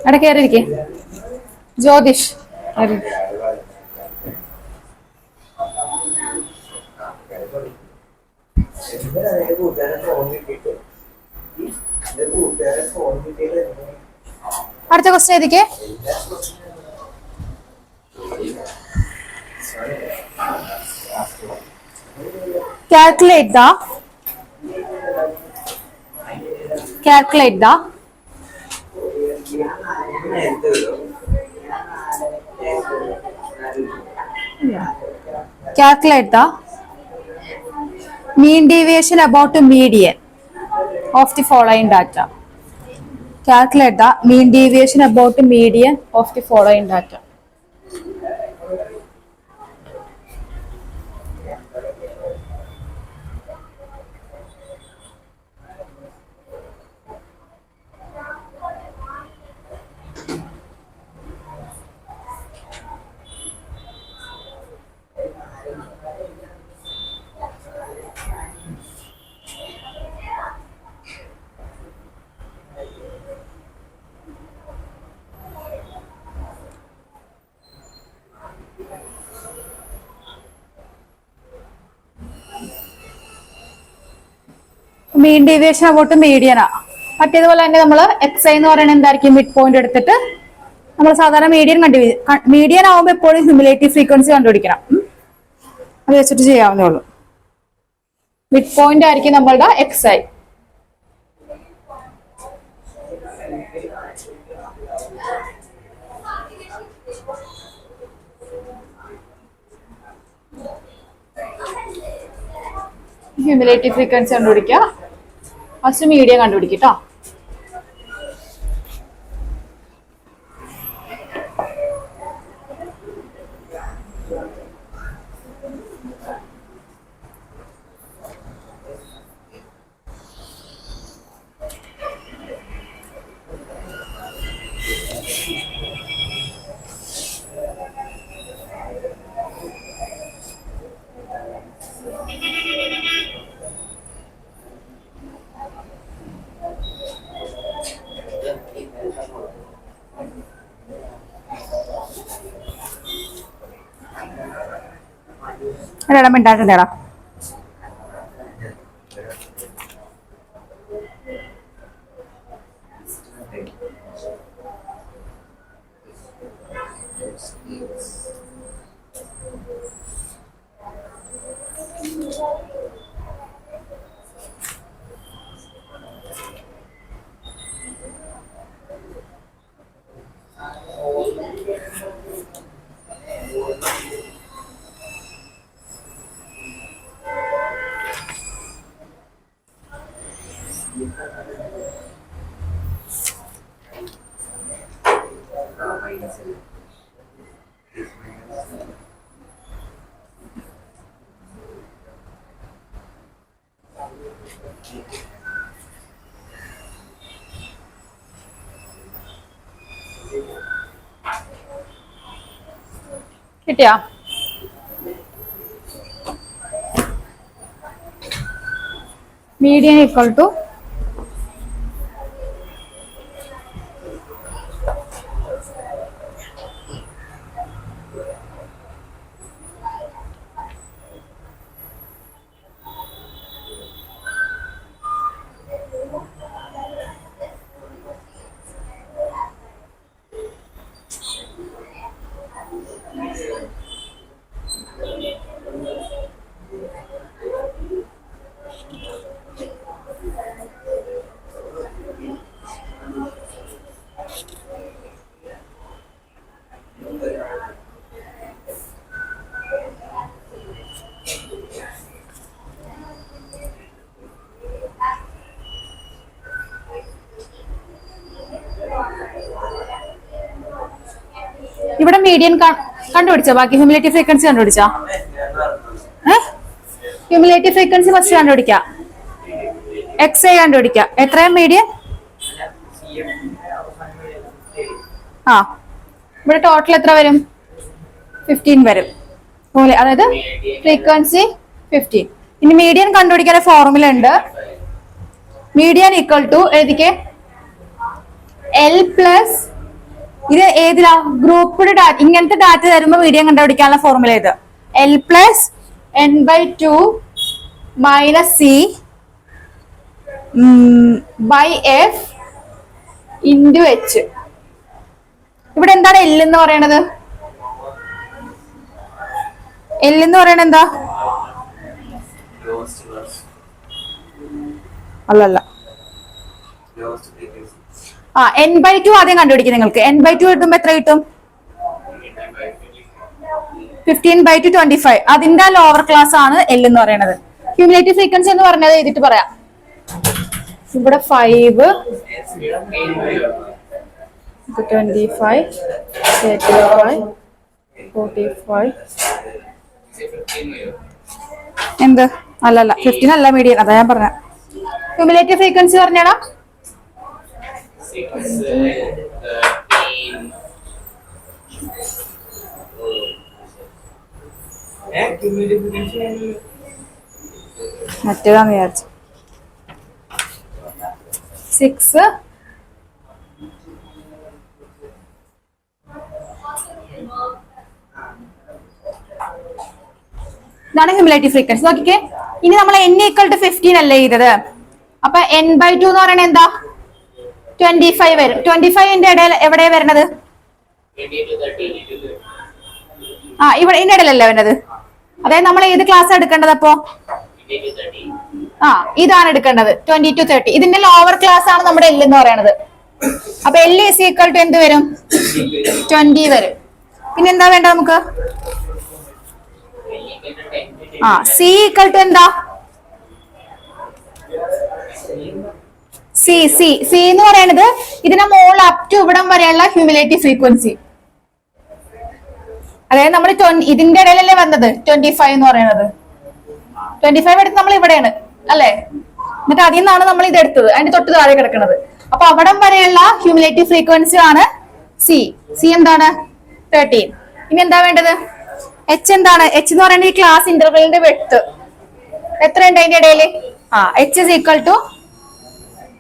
അവിടെ കയറിയിരിക്കേ ജ്യോതിഷ്. അടുത്ത ക്വസ്റ്റ്യൻ ഏതൊക്കെ? Calculate the calculate the mean deviation about a median of the following data. Calculate the mean deviation about a median of the following data. Mean deviation about മീഡിയനാ. മറ്റേതുപോലെ തന്നെ നമ്മൾ X I എന്ന് പറയുന്നത് എന്തായിരിക്കും? മിഡ് പോയിന്റ് എടുത്തിട്ട് നമ്മൾ സാധാരണ മീഡിയൻ ആവുമ്പോൾ എപ്പോഴും ഹ്യൂമുലേറ്റീവ് ഫ്രീക്വൻസി കണ്ടുപിടിക്കണം. അത് വെച്ചിട്ട് ചെയ്യാവുന്നേ ഉള്ളൂ. മിഡ് പോയിന്റ് ആയിരിക്കും നമ്മളുടെ എക്സ് ഐ. ഹ്യൂമുലേറ്റീവ് ഫ്രീക്വൻസി കണ്ടുപിടിക്കുക. ഫസ്റ്റ് മീഡിയം കണ്ടുപിടിക്കട്ടോ. ഒരെണ്ണം മിണ്ടാട്ടുണ്ടേടാ. കിട്ടിയാ? മീഡിയൻ ഈക്വൽ ടു ഇവിടെ മീഡിയൻ കണ്ടുപിടിച്ചോ? ബാക്കി ഹ്യൂമുലേറ്റീവ് ഫ്രീക്വൻസി കണ്ടുപിടിച്ചാ? ഹ്യൂമുലേറ്റീവ് ഫ്രീക്വൻസി ഫസ്റ്റ് കണ്ടുപിടിക്കാം. എക്സ് ഐ കണ്ടുപിടിക്കാം. എത്രയും മീഡിയൻ? ആ ഇവിടെ ടോട്ടൽ എത്ര വരും? 15 വരും. അതായത് ഫ്രീക്വൻസി 15. ഇനി മീഡിയൻ കണ്ടുപിടിക്കാൻ ഫോർമുല ഉണ്ട്. മീഡിയൻ ഈക്വൽ ടു എഴുതിക്കേ, L പ്ലസ് ഇത് ഏതിലാ? Grouped data. ഇങ്ങനത്തെ ഡാറ്റ തരുമ്പോ മീഡിയം കണ്ടുപിടിക്കാനുള്ള ഫോർമുല ഇത് L+n/2 - C /f × H. ഇവിടെ എന്താണ് L എന്ന് പറയണത്? L എന്ന് പറയണത് എന്താ? അല്ലല്ല, n/2 ആദ്യം കണ്ടുപിടിക്കും. നിങ്ങൾക്ക് n/2 കിട്ടുമ്പോ എത്ര കിട്ടും? 15/2 25. അതിന്റെ ലോവർ ക്ലാസ് ആണ് L എന്ന് പറയുന്നത്. ക്യൂമുലേറ്റീവ് ഫ്രീക്വൻസി എന്ന് പറഞ്ഞത് എഴുതിട്ട് പറയാം. ഇവിടെ 5 25 35 45 എന്ത്? അല്ലല്ല, 15 അല്ല, മീഡിയം. അതാ ഞാൻ പറഞ്ഞ ക്യൂമുലേറ്റീവ് ഫ്രീക്വൻസി പറഞ്ഞാടാ. മറ്റേതാന്ന് വിചാരിച്ചു. 6 ഇതാണ് ക്യൂമുലേറ്റീവ് ഫ്രീക്വൻസി. നോക്കിക്കേ, ഇനി നമ്മൾ n = 15 അല്ലേ ചെയ്തത്. അപ്പൊ n/2 എന്ന് പറയുന്നത് എന്താ? 25 വരും. 25ന്റെ ഇടയിൽ എവിടെയാ വരുന്നത്? ഇവിടെ ഇതിന്റെ ഇടയിലല്ലേ വരുന്നത്. അതായത് നമ്മൾ ഏത് ക്ലാസ് എടുക്കേണ്ടത്? അപ്പോ ഇതാണ് എടുക്കേണ്ടത്, 20 to 30. ഇതിന്റെ ലോവർ ക്ലാസ് ആണ് നമ്മുടെ L എന്ന് പറയുന്നത്. അപ്പൊ L = എന്ത് വരും? 20 വരും. പിന്നെ എന്താ വേണ്ട നമുക്ക്? C = എന്താ? സി എന്ന് പറയുന്നത് ഇതിന്റെ മോൾ അപ് ടു ഇവിടം വരെയുള്ള ക്യൂമുലേറ്റീവ് ഫ്രീക്വൻസി. അതായത് നമ്മൾ ഇതിന്റെ ഇടയിലല്ലേ വന്നത് 25 എന്ന് പറയുന്നത്. 25 എടുത്ത് നമ്മൾ ഇവിടെയാണ് അല്ലെ. എന്നിട്ട് അതിൽ നിന്നാണ് നമ്മൾ ഇത് എടുത്തത്, അതിന്റെ തൊട്ട് താഴെ കിടക്കുന്നത്. അപ്പൊ അവിടം വരെയുള്ള ക്യൂമുലേറ്റീവ് ഫ്രീക്വൻസി ആണ് സി എന്താണ്? 13. ഇനി എന്താ വേണ്ടത്? H എന്താണ്? H എന്ന് പറയുന്നത് ഈ ക്ലാസ് ഇന്റർവെലിന്റെ വെഡ്ത്ത് എത്ര ഉണ്ട് അതിന്റെ ഇടയിൽ? H =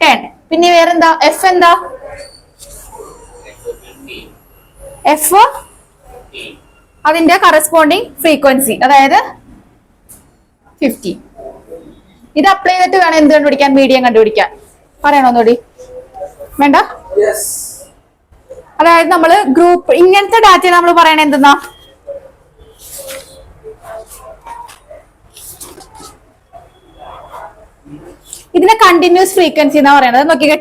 10. പിന്നെ വേറെന്താ? F എന്താ? F അതിന്റെ കറസ്പോണ്ടിങ് ഫ്രീക്വൻസി, അതായത് 50. ഇത് അപ്ലൈ ചെയ്തിട്ട് വേണം എന്ത് കണ്ടുപിടിക്കാൻ? മീഡിയം കണ്ടുപിടിക്കാൻ. പറയണോന്നൂടി? വേണ്ട. അതായത് നമ്മള് ഗ്രൂപ്പ് ഇങ്ങനത്തെ ഡാറ്റ നമ്മൾ പറയണ എന്തെന്നാ? ഇതിനെ കണ്ടിന്യൂസ് ഫ്രീക്വൻസി എന്നാ പറയുന്നത്. നോക്കിക്കേ,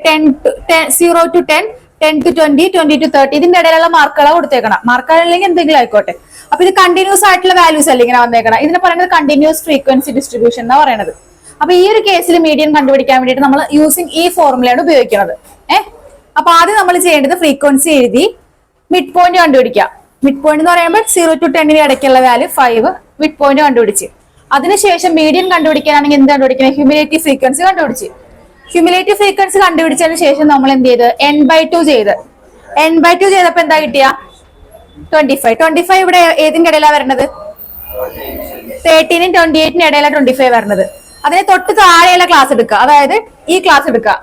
0 to 10, 10 to 20, 20 to 30. ഇതിന്റെ ഇടയിലുള്ള മാർക്കുകളെ കൊടുത്തേക്കണം. മാർക്കുകൾ അല്ലെങ്കിൽ എന്തെങ്കിലും ആയിക്കോട്ടെ. അപ്പൊ ഇത് കണ്ടിന്യൂസ് ആയിട്ടുള്ള വാല്യൂസ് അല്ല ഇങ്ങനെ വന്നേക്കണം. ഇതിനെ പറയുന്നത് കണ്ടിന്യൂസ് ഫ്രീക്വൻസി ഡിസ്ട്രിബ്യൂഷൻ എന്നാ പറയുന്നത്. അപ്പൊ ഈ ഒരു കേസിൽ മീഡിയം കണ്ടുപിടിക്കാൻ വേണ്ടിയിട്ട് നമ്മൾ യൂസിങ് ഈ ഫോർമുലയാണ് ഉപയോഗിക്കുന്നത്. അപ്പൊ ആദ്യം നമ്മൾ ചെയ്യേണ്ടത് ഫ്രീക്വൻസി എഴുതി മിഡ് പോയിന്റ് കണ്ടുപിടിക്കാം. മിഡ് പോയിന്റ് എന്ന് പറയുമ്പോൾ 0 to 10 ഇടയ്ക്കുള്ള വാല്യൂ 5 മിഡ് പോയിന്റ് കണ്ടുപിടിച്ച്. അതിനുശേഷം മീഡിയം കണ്ടുപിടിക്കാനാണെങ്കിൽ എന്ത് കണ്ടുപിടിക്കണം? ഹ്യൂമുലേറ്റീവ് ഫ്രീക്വൻസി കണ്ടുപിടിച്ച്. ഹ്യൂമുലേറ്റീവ് ഫ്രീക്വൻസി കണ്ടുപിടിച്ചതിന് ശേഷം നമ്മൾ എന്ത് ചെയ്ത്? n/2 ചെയ്ത്. n/2 ചെയ്തപ്പോ എന്താ കിട്ടിയ? 25. 25 ഇവിടെ ഏതിന്റെ ഇടയിലാണ് വരുന്നത്? 13നും 28നും ഇടയിലാണ് 25 വരുന്നത്. അതിന് തൊട്ട് താഴെയുള്ള ക്ലാസ് എടുക്കുക, അതായത് ഈ ക്ലാസ് എടുക്കുക,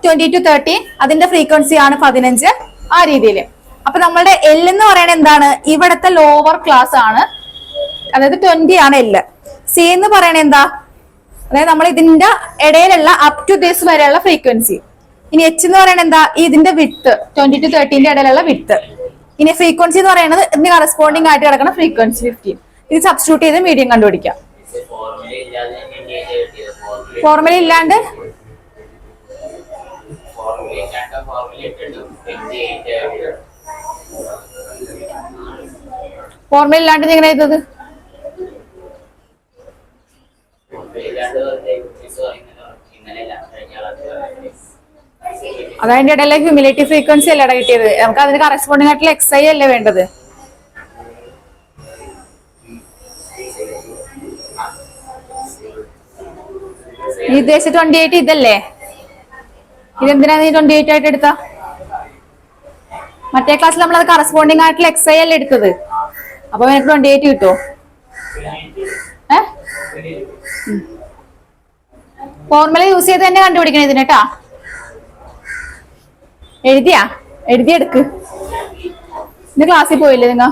20 to 30. അതിന്റെ ഫ്രീക്വൻസി ആണ് 15. ആ രീതിയിൽ. അപ്പൊ നമ്മളുടെ L എന്ന് പറയുന്നത് എന്താണ്? ഇവിടത്തെ ലോവർ ക്ലാസ് ആണ്, അതായത് 20 ആണ് L. C എന്ന് പറയണത് എന്താ? അതായത് നമ്മൾ ഇതിന്റെ ഇടയിലുള്ള അപ് ടു ദിസ് വരെയുള്ള ഫ്രീക്വൻസി. ഇനി H എന്ന് പറയുന്നത് എന്താ? ഇതിന്റെ വിഡ്ത്ത്, 20 to 30ന്റെ ഇടയിലുള്ള വിഡ്ത്ത്. ഇനി ഫ്രീക്വൻസി എന്ന് പറയുന്നത് ഇതിന് കറസ്പോണ്ടിങ് ആയിട്ട് കിടക്കുന്ന ഫ്രീക്വൻസി 15. ഇത് സബ്സ്റ്റിറ്റ്യൂട്ട് ചെയ്ത് മീഡിയം കണ്ടുപിടിക്കാം. ഫോർമുല ഇല്ലാണ്ട് ഫോർമുല ഇല്ലാണ്ട് എങ്ങനെ ചെയ്തത്? അതതിന്റെ ഇടയിലെ ക്യൂമുലേറ്റീവ് ഫ്രീക്വൻസി അല്ല കിട്ടിയത്. നമുക്ക് അതിന് കറസ്പോണ്ടിങ് ആയിട്ടുള്ള XI അല്ലേ വേണ്ടത്. ഈ ഉദ്ദേശിച്ച 28 ഇതല്ലേ? ഇതെന്തിനാ നീ 28 ആയിട്ട് എടുത്ത? മറ്റേ ക്ലാസ്സിൽ നമ്മൾ അത് കറസ്പോണ്ടിങ് ആയിട്ടുള്ള XI അല്ലേ എടുത്തത്. അപ്പൊ എനിക്ക് 28 കിട്ടുമോ? ഫോർമുല യൂസ് ചെയ്ത് തന്നെ കണ്ടുപിടിക്കണം ഇതിന് കേട്ടാ. എഴുതിയെടുക്ക്. ഇന്ന് ക്ലാസ്സിൽ പോയില്ലേ നിങ്ങ?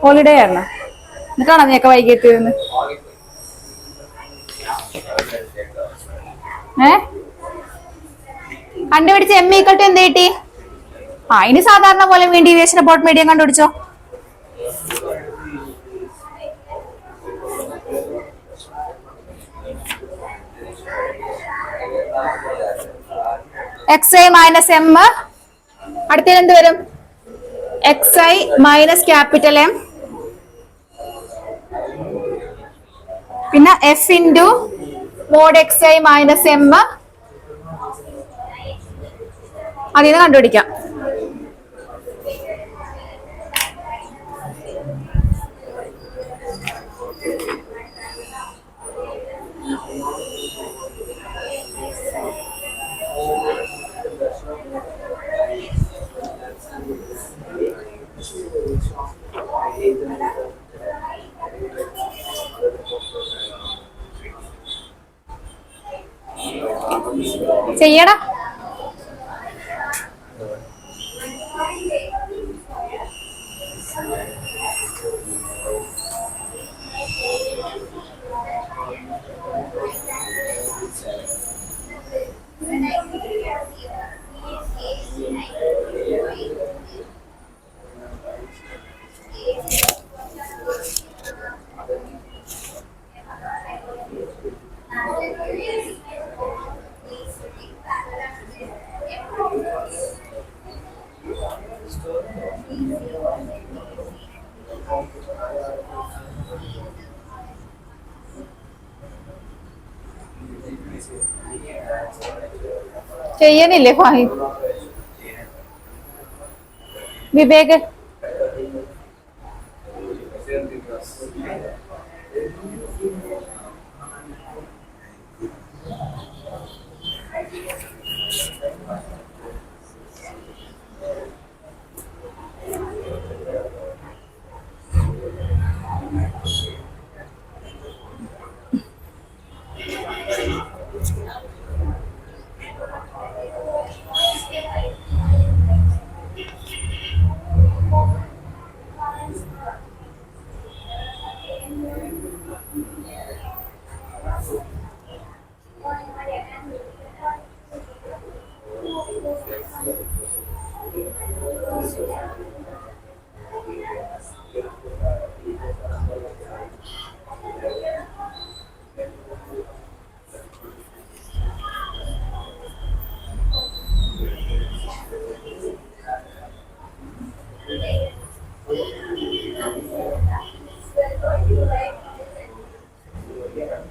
ഹോളിഡേ ആയിരുന്നോ? എന്നിട്ടാണോ നീയൊക്കെ വൈകി എത്തിയതെന്ന്? കണ്ടുപിടിച്ച് എം ഈക്വൽ ടു എന്ത് കിട്ടി? ഇനി സാധാരണ പോലെ മീൻ ഡീവിയേഷൻ അബൌട്ട് മീഡിയം കണ്ടുപിടിച്ചോ. എക്സ് ഐ മൈനസ് എം, അടുത്തതിന് എന്ത് വരും? X I minus capital M, പിന്നെ F into mod X I minus M. അതിന് കണ്ടുപിടിക്കാം. ചെയ്യടാ. ചെയ്യണില്ലേ ഫാഹിം? വിവേക്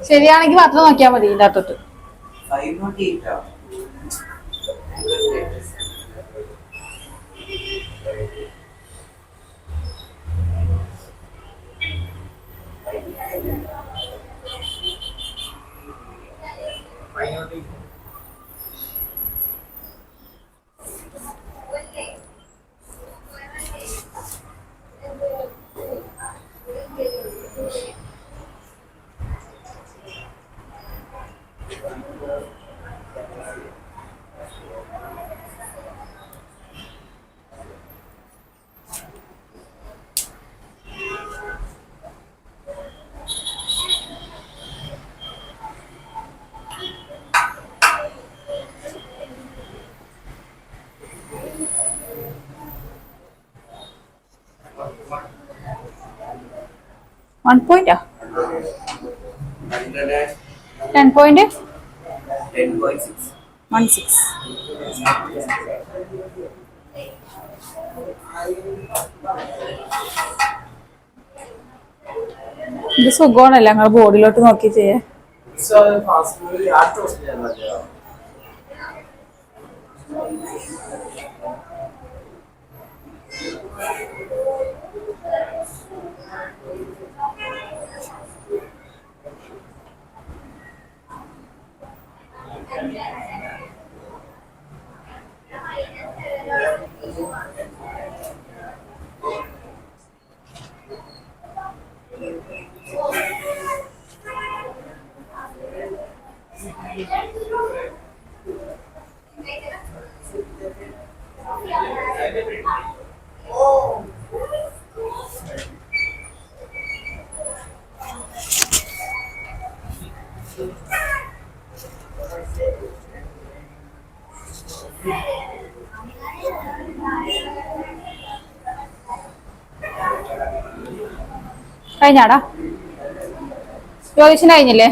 ശരിയാണെങ്കിൽ മാത്രം നോക്കിയാൽ മതി. ഇതിൻ്റെ അകത്തോട്ട് വൺ പോയിന്റാ 10.16. ഇത് സുഖമാണല്ലോ ഞങ്ങൾ ബോർഡിലോട്ട് നോക്കി ചെയ്യേ. കഴിഞ്ഞാടാ? ജ്യോതിഷന് കഴിഞ്ഞില്ലേ?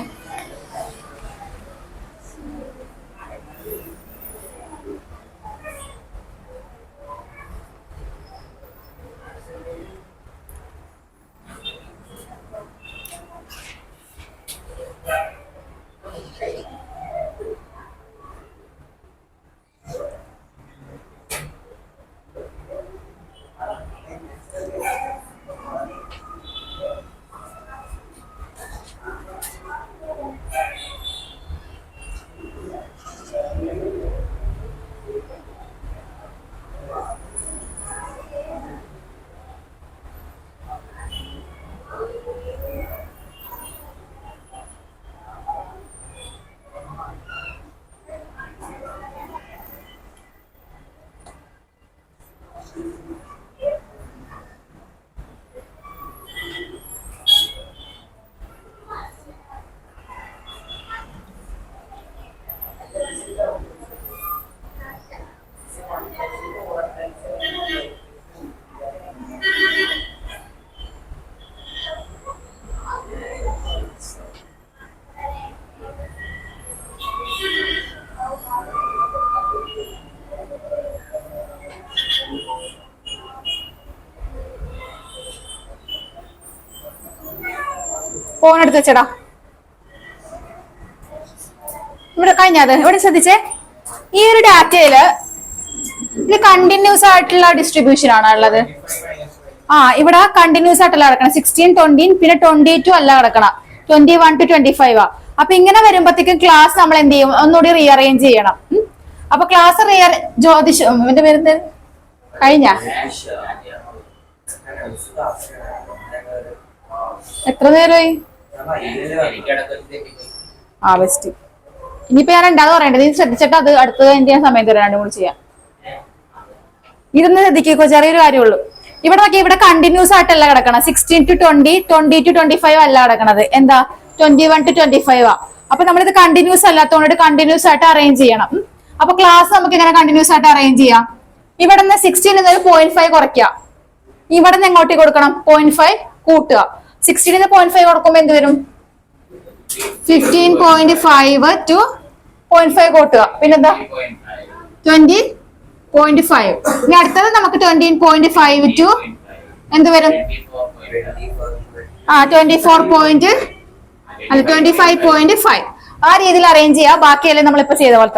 ഫോൺ എടുത്ത് വെച്ചടാ. ഇവിടെ കഴിഞ്ഞത് ഇവിടെ ശ്രദ്ധിച്ചേ. ഈ ഒരു ഡാറ്റയില് ഇത് കണ്ടിന്യൂസ് ആയിട്ടുള്ള ഡിസ്ട്രിബ്യൂഷൻ ആണോ ഉള്ളത്? ഇവിടെ കണ്ടിന്യൂസ് ആയിട്ടുള്ള കിടക്കണം. 16, 20 പിന്നെ 22 അല്ല കിടക്കണം. 21 to 25 ആ. അപ്പൊ ഇങ്ങനെ വരുമ്പോഴത്തേക്കും ക്ലാസ് നമ്മൾ എന്ത് ചെയ്യും? ഒന്നുകൂടി റീഅറേഞ്ച് ചെയ്യണം. അപ്പൊ ക്ലാസ് ജ്യോതിഷം എന്റെ പേര് കഴിഞ്ഞ എത്ര നേരമായി? ബെസ്റ്റ്. ഇനിയിപ്പോ ഞാൻ രണ്ടാമത് പറയണ്ടത്. നീ ശ്രദ്ധിച്ചിട്ട് അത് അടുത്തത് എന്ത് ചെയ്യാൻ സമയം തരാം. രണ്ടും കൂടി ചെയ്യാം. ഇതൊന്ന് ശ്രദ്ധിക്കോ, ചെറിയൊരു കാര്യമുള്ളൂ. ഇവിടെ നോക്കി, ഇവിടെ കണ്ടിന്യൂസ് ആയിട്ടല്ല കിടക്കണം. 16 to 20, 20 to 25 അല്ല കിടക്കണത്. എന്താ 21 to 25 ആ. അപ്പൊ നമ്മളിത് കണ്ടിന്യൂസ് അല്ലാത്തതുകൊണ്ട് കണ്ടിന്യൂസ് ആയിട്ട് അറേഞ്ച് ചെയ്യണം. അപ്പൊ ക്ലാസ് നമുക്ക് ഇങ്ങനെ കണ്ടിന്യൂസ് ആയിട്ട് അറേഞ്ച് ചെയ്യാം. ഇവിടെ നിന്ന് 16 എന്നൊരു 0.5 കുറയ്ക്കുക. ഇവിടെ നിന്ന് എങ്ങോട്ടേക്ക് കൊടുക്കണം? 0.5 കൂട്ടുക. 16 0.5 കൊടുക്കുമ്പോ എന്ത് വരും? 15.5 to 0.5 കൂട്ടുക. പിന്നെന്താ 20.5. ഇനി അടുത്തത് നമുക്ക് 20.5 to എന്ത് വരും? 25.5 ആ രീതിയിൽ അറേഞ്ച് ചെയ്യുക. ബാക്കിയെല്ലാം നമ്മളിപ്പോ ചെയ്ത പോലെ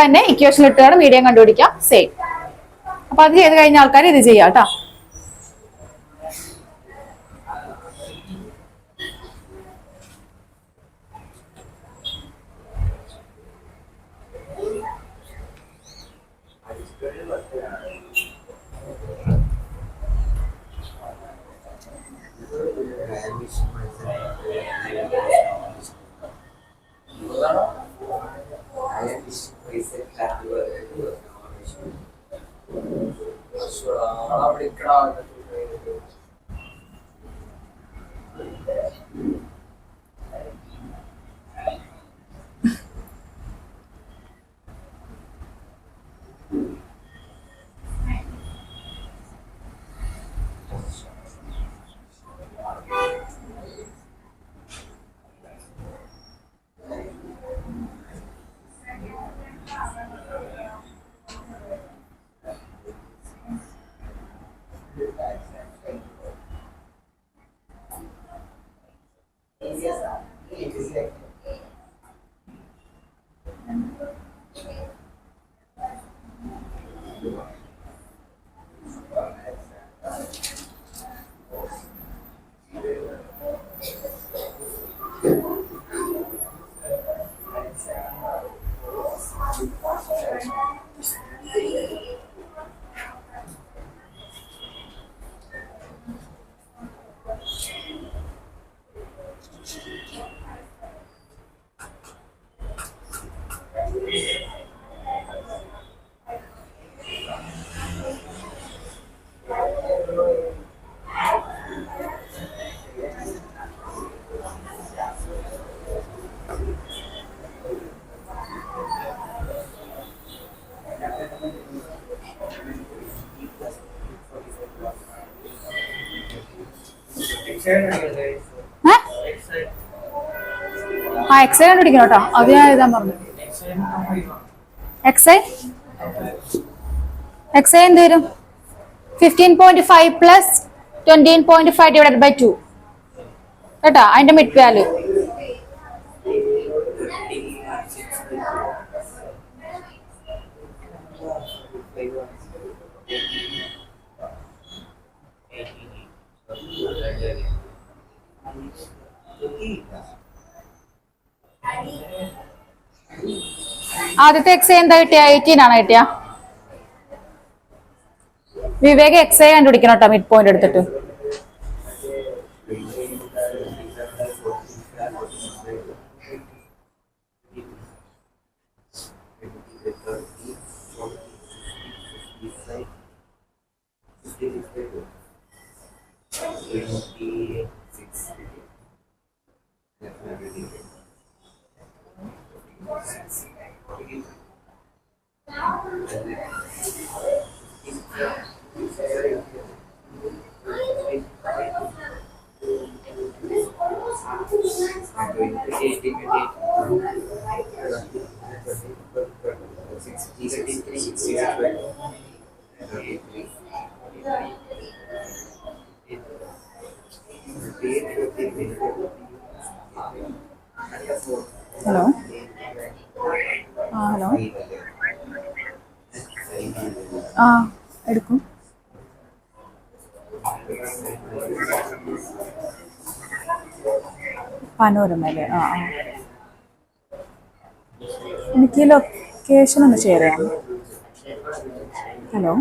തന്നെ ഇക്വേഷൻ ഇട്ടുകൊണ്ട് മീഡിയം കണ്ടുപിടിക്കാം. സെയിം. അപ്പൊ അത് ചെയ്ത് കഴിഞ്ഞ ആൾക്കാർ ഇത് ചെയ്യാം കേട്ടോ. ആ എക്സ് ഐ കണ്ടുപിടിക്കണം കേട്ടോ, അത് ഞാൻ എഴുതാൻ പറഞ്ഞു. എക്സ് ഐ എന്ത് വരും? 15.5 പ്ലസ് 20.5 ഡിവൈഡഡ് ബൈ 2 കേട്ടോ, അതിന്റെ മിഡ് വാല്യൂ. ആദ്യത്തെ എക്സ് എന്താ കിട്ടിയ? 18 ആണ് കിട്ടിയ. വിവേക് എക്സ് കണ്ടുപിടിക്കണം കേട്ടോ, മിഡ് പോയിന്റ് എടുത്തിട്ട്. ഹലോ, ഹലോ, എടുക്കും. പനോരമ അല്ലേ? എനിക്ക് ലൊക്കേഷൻ ഒന്ന് ഷെയർ ചെയ്യാം. ഹലോ,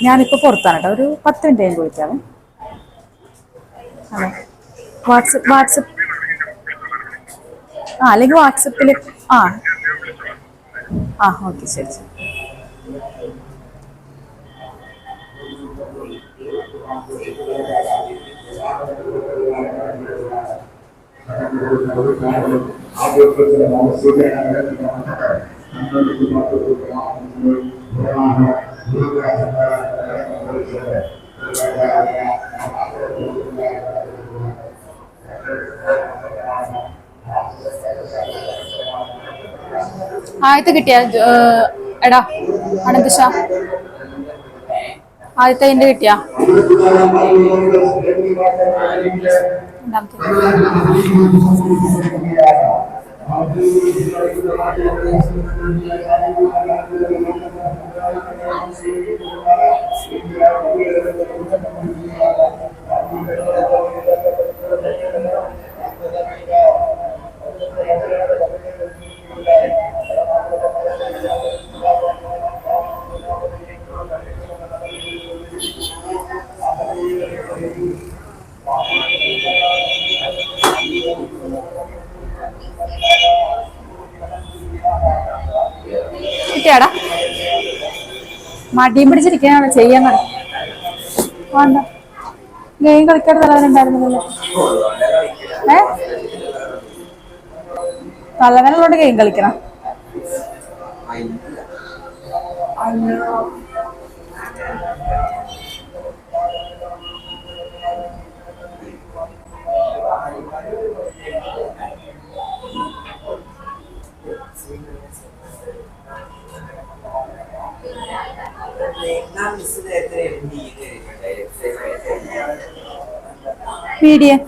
ഞാനിപ്പോൾ പുറത്താണ് കേട്ടോ, ഒരു 10 മിനിറ്റ് കഴിഞ്ഞ് വിളിക്കാവേ. ഹലോ, വാട്സപ്പ് അല്ലെങ്കിൽ വാട്സപ്പിൽ. ഓക്കെ, ശരി ശരി. ആദ്യത്തെ കിട്ടിയ എടാ അനന്തഷ, ആദ്യത്തെ അതിന്റെ കിട്ടിയ കിട്ടിയാടാ? മടിയും പിടിച്ചിരിക്കാനാണ് ചെയ്യാൻ വേണ്ട. ഗെയിം കളിക്കാറ് തലവനുണ്ടായിരുന്നല്ലോ. തലവനുള്ളോണ്ട് ഗെയിം കളിക്കണം. മീഡിയൻ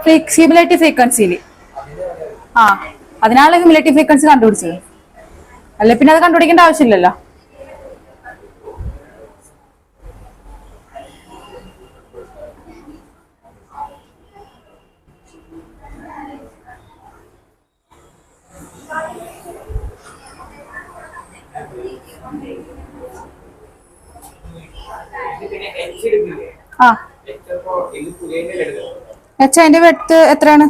ഫ്ലെക്സിബിലിറ്റി ഫ്രീക്വൻസിയിൽ അതിനാണ് ഹ്യൂമിലേറ്റീവ് ഫ്രീക്വൻസി കണ്ടുപിടിച്ചത്. അല്ലെ പിന്നെ അത് കണ്ടുപിടിക്കേണ്ട ആവശ്യമില്ലല്ലോ. അതിന്റെ വെട്ട് എത്രയാണ്?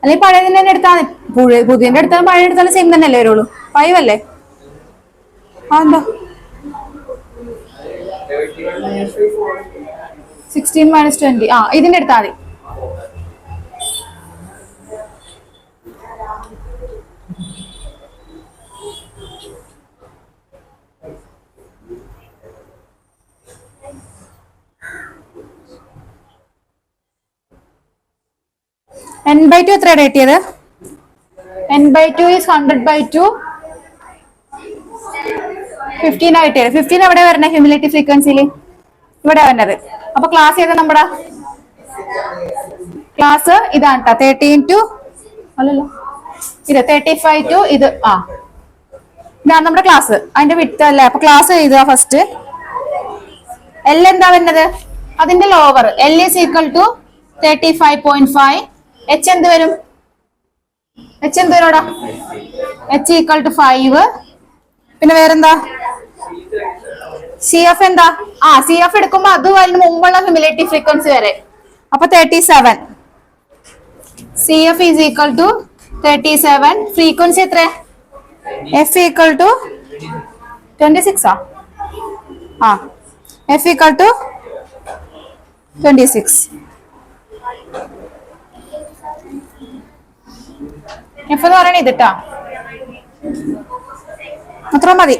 അല്ലെങ്കിൽ പഴയതിന്റെ തന്നെ എടുത്താൽ മതി. പുതിയന്റെ എടുത്താലും പഴയ എടുത്താലും സെയിം തന്നെ അല്ലേ വരുള്ളൂ. 5 അല്ലേ? എന്താ 16 മൈനസ് 20. ആ ഇതിന്റെ എടുത്താൽ മതി. n/2 എത്രയാണ് കിട്ടിയത്? n/2 ഈസ് 100/2 15 ആയിട്ട് 15 എവിടെ വരണേ? ഹ്യൂമിലേറ്റീവ് ഫ്രീക്വൻസിയിൽ ഇവിടെ വരണത്. അപ്പൊ ക്ലാസ് ഏതാ നമ്മുടെ ക്ലാസ്? ഇതാണ് കേട്ടോ. 13 അല്ലല്ലോ, ഇത് 35 ഇത്. ഇതാണ് നമ്മുടെ ക്ലാസ്. അതിന്റെ വിട്ട് അല്ലേ? അപ്പൊ ക്ലാസ് എഴുതുക ഫസ്റ്റ്. എൽ എന്താ വരുന്നത്? അതിന്റെ lower L is equal to 35.5. H എന്ത് വരും? എച്ച് എന്ത് വരോടാ? H equal to 5. പിന്നെ വേറെന്താ? സി എഫ് എന്താ? സി എഫ് എടുക്കുമ്പോ അത് അതിന് മുമ്പുള്ള ഹ്യൂമിലേറ്റീവ് ഫ്രീക്വൻസി വരെ. അപ്പൊ 37. C F is equal to 37. Frequency എത്ര? F equal to 26. F equal to 26. F എന്ന് പറയണ ഇതിട്ടാ. അത്ര മതി.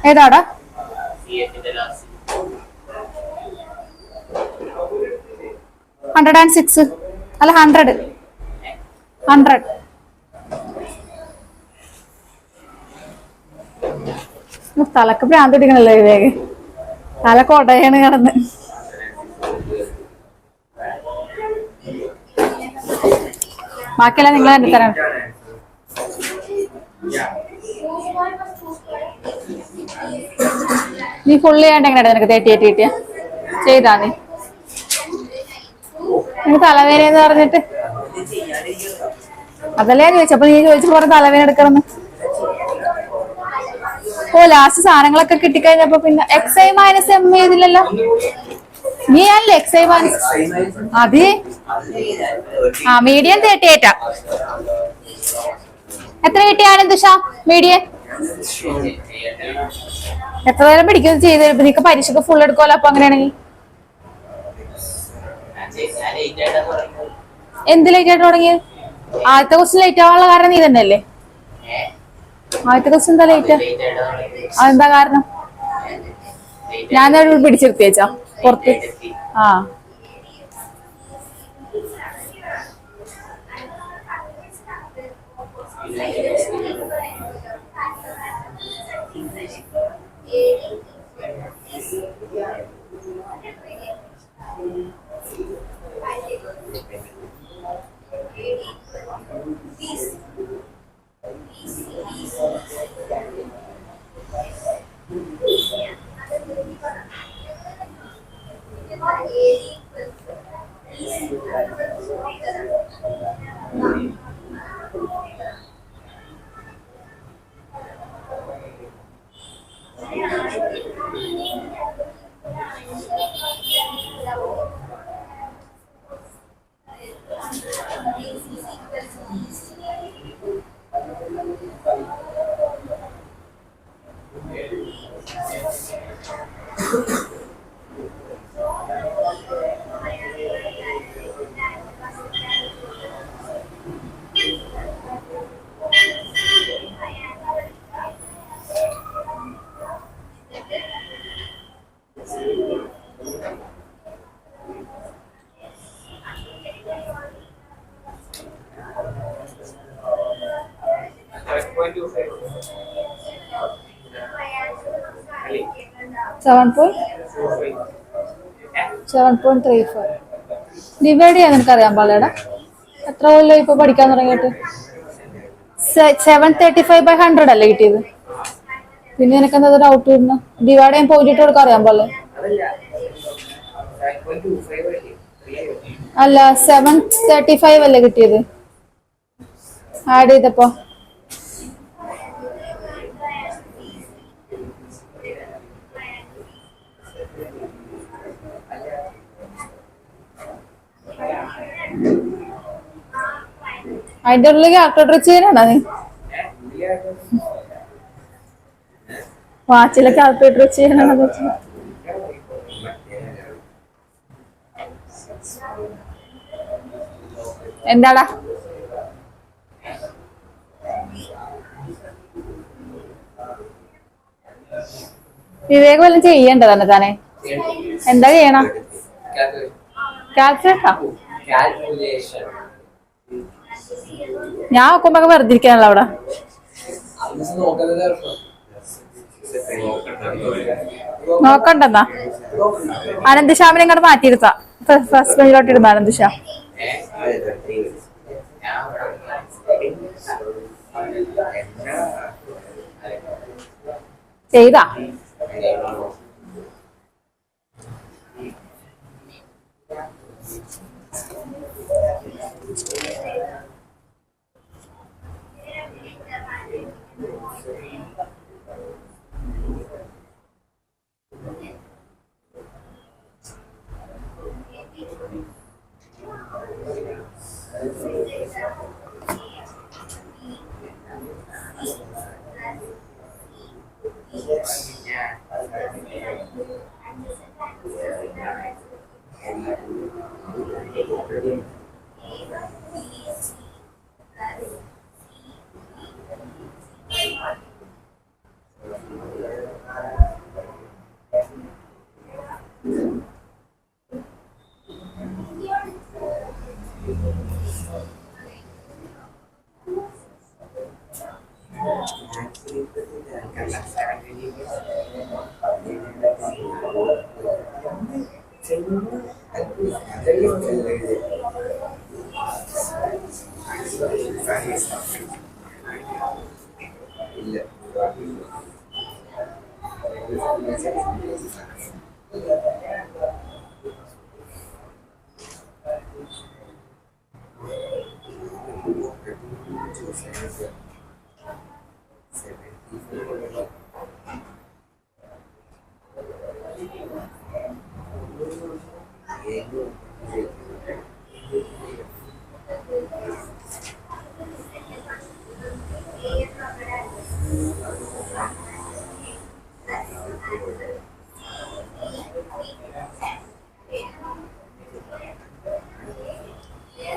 ഏതാടാ? 106 അല്ല 100. തലക്ക് ഭ്രാന്ത് പിടിക്കണല്ലോ വേഗം. തല കൊടയാണ് കിടന്ന്. ബാക്കിയെല്ലാം നിങ്ങൾ തന്നെ തരാം. നീ ഫുള്ള് ചെയ്യാണ്ട് എങ്ങനെയാ നിനക്ക് 38 കിട്ടിയ? ചെയ്താ നീ? നിനക്ക് തലവേദന എന്ന് പറഞ്ഞിട്ട് അതല്ലേ ചോദിച്ചപ്പോ നീ ചോദിച്ചു പറഞ്ഞ തലവേദന എടുക്കണമെന്ന്. ലാസ്റ്റ് സാധനങ്ങളൊക്കെ കിട്ടിക്കഴിഞ്ഞപ്പോ പിന്നെ എക്സ് ഐ മൈനസ് എം ചെയ്തില്ലല്ലോ നീ. അല്ലേ എക്സ് ഐ മൈനസ് അത് മീഡിയൻ 38. എത്ര കിട്ടിയാണ് ദുഷ മീഡിയൻ? എത്ര നേരം പിടിക്കും ചെയ്ത്? നിനക്ക് പരീക്ഷക്ക് ഫുൾ എടുക്കുമല്ലോ. അപ്പൊ അങ്ങനെയാണെങ്കിൽ എന്ത് ലേറ്റ് ആയിട്ട് തുടങ്ങിയത്? ആദ്യത്തെ ക്വസ്റ്റ്യൻ ലേറ്റ് ആവാനുള്ള കാരണം നീ തന്നെ അല്ലേ? ആദ്യത്തെ ക്വസ്റ്റ്യൻ എന്താ ലേറ്റ്? അതെന്താ കാരണം? ഞാൻ പിടിച്ചെടുത്തേച്ചാ പുറത്ത്. ഡിവൈഡ് ചെയ്യാൻ നിനക്കറിയാൻ പാടില്ലടാ. എത്ര കൊല്ലം ഇപ്പൊ പഠിക്കാൻ തുടങ്ങിയിട്ട്? 735/100 അല്ലേ കിട്ടിയത്? പിന്നെ നിനക്ക് എന്താ ഡൗട്ട് വരുന്ന? ഡിവൈഡ് ചെയ്യാൻ പോയിട്ട് കൊടുക്കാൻ അറിയാൻ പാടില്ല. അല്ല 735 അല്ലേ കിട്ടിയത് ആഡ് ചെയ്തപ്പോ? അതിന്റെ ഉള്ളിൽ കാൽക്കുലേറ്റർ ചെയ്യാനാണോ നീ? വാച്ചിലെ കാൽക്കുലേറ്റർ വെച്ച് ചെയ്യാനാണെന്ന് വെച്ചാൽ എന്താടാ വിവേക് വല്ലതും ചെയ്യണ്ട തന്നെ താനെ എന്താ ചെയ്യണം കാൽക്കുലേറ്ററാ ഞാൻ നോക്കുമ്പോ വെറുതെ ഇരിക്കാനല്ലോ അവിടെ നോക്കണ്ടെന്നാ അനന്തശ്യാമിനെ ഇങ്ങോട്ട് മാറ്റിയിരുത്താം ഫസ്റ്റ് ബെഞ്ചിലോട്ട് ഇരുന്ന അനന്തശ്യാം ചെയ്താ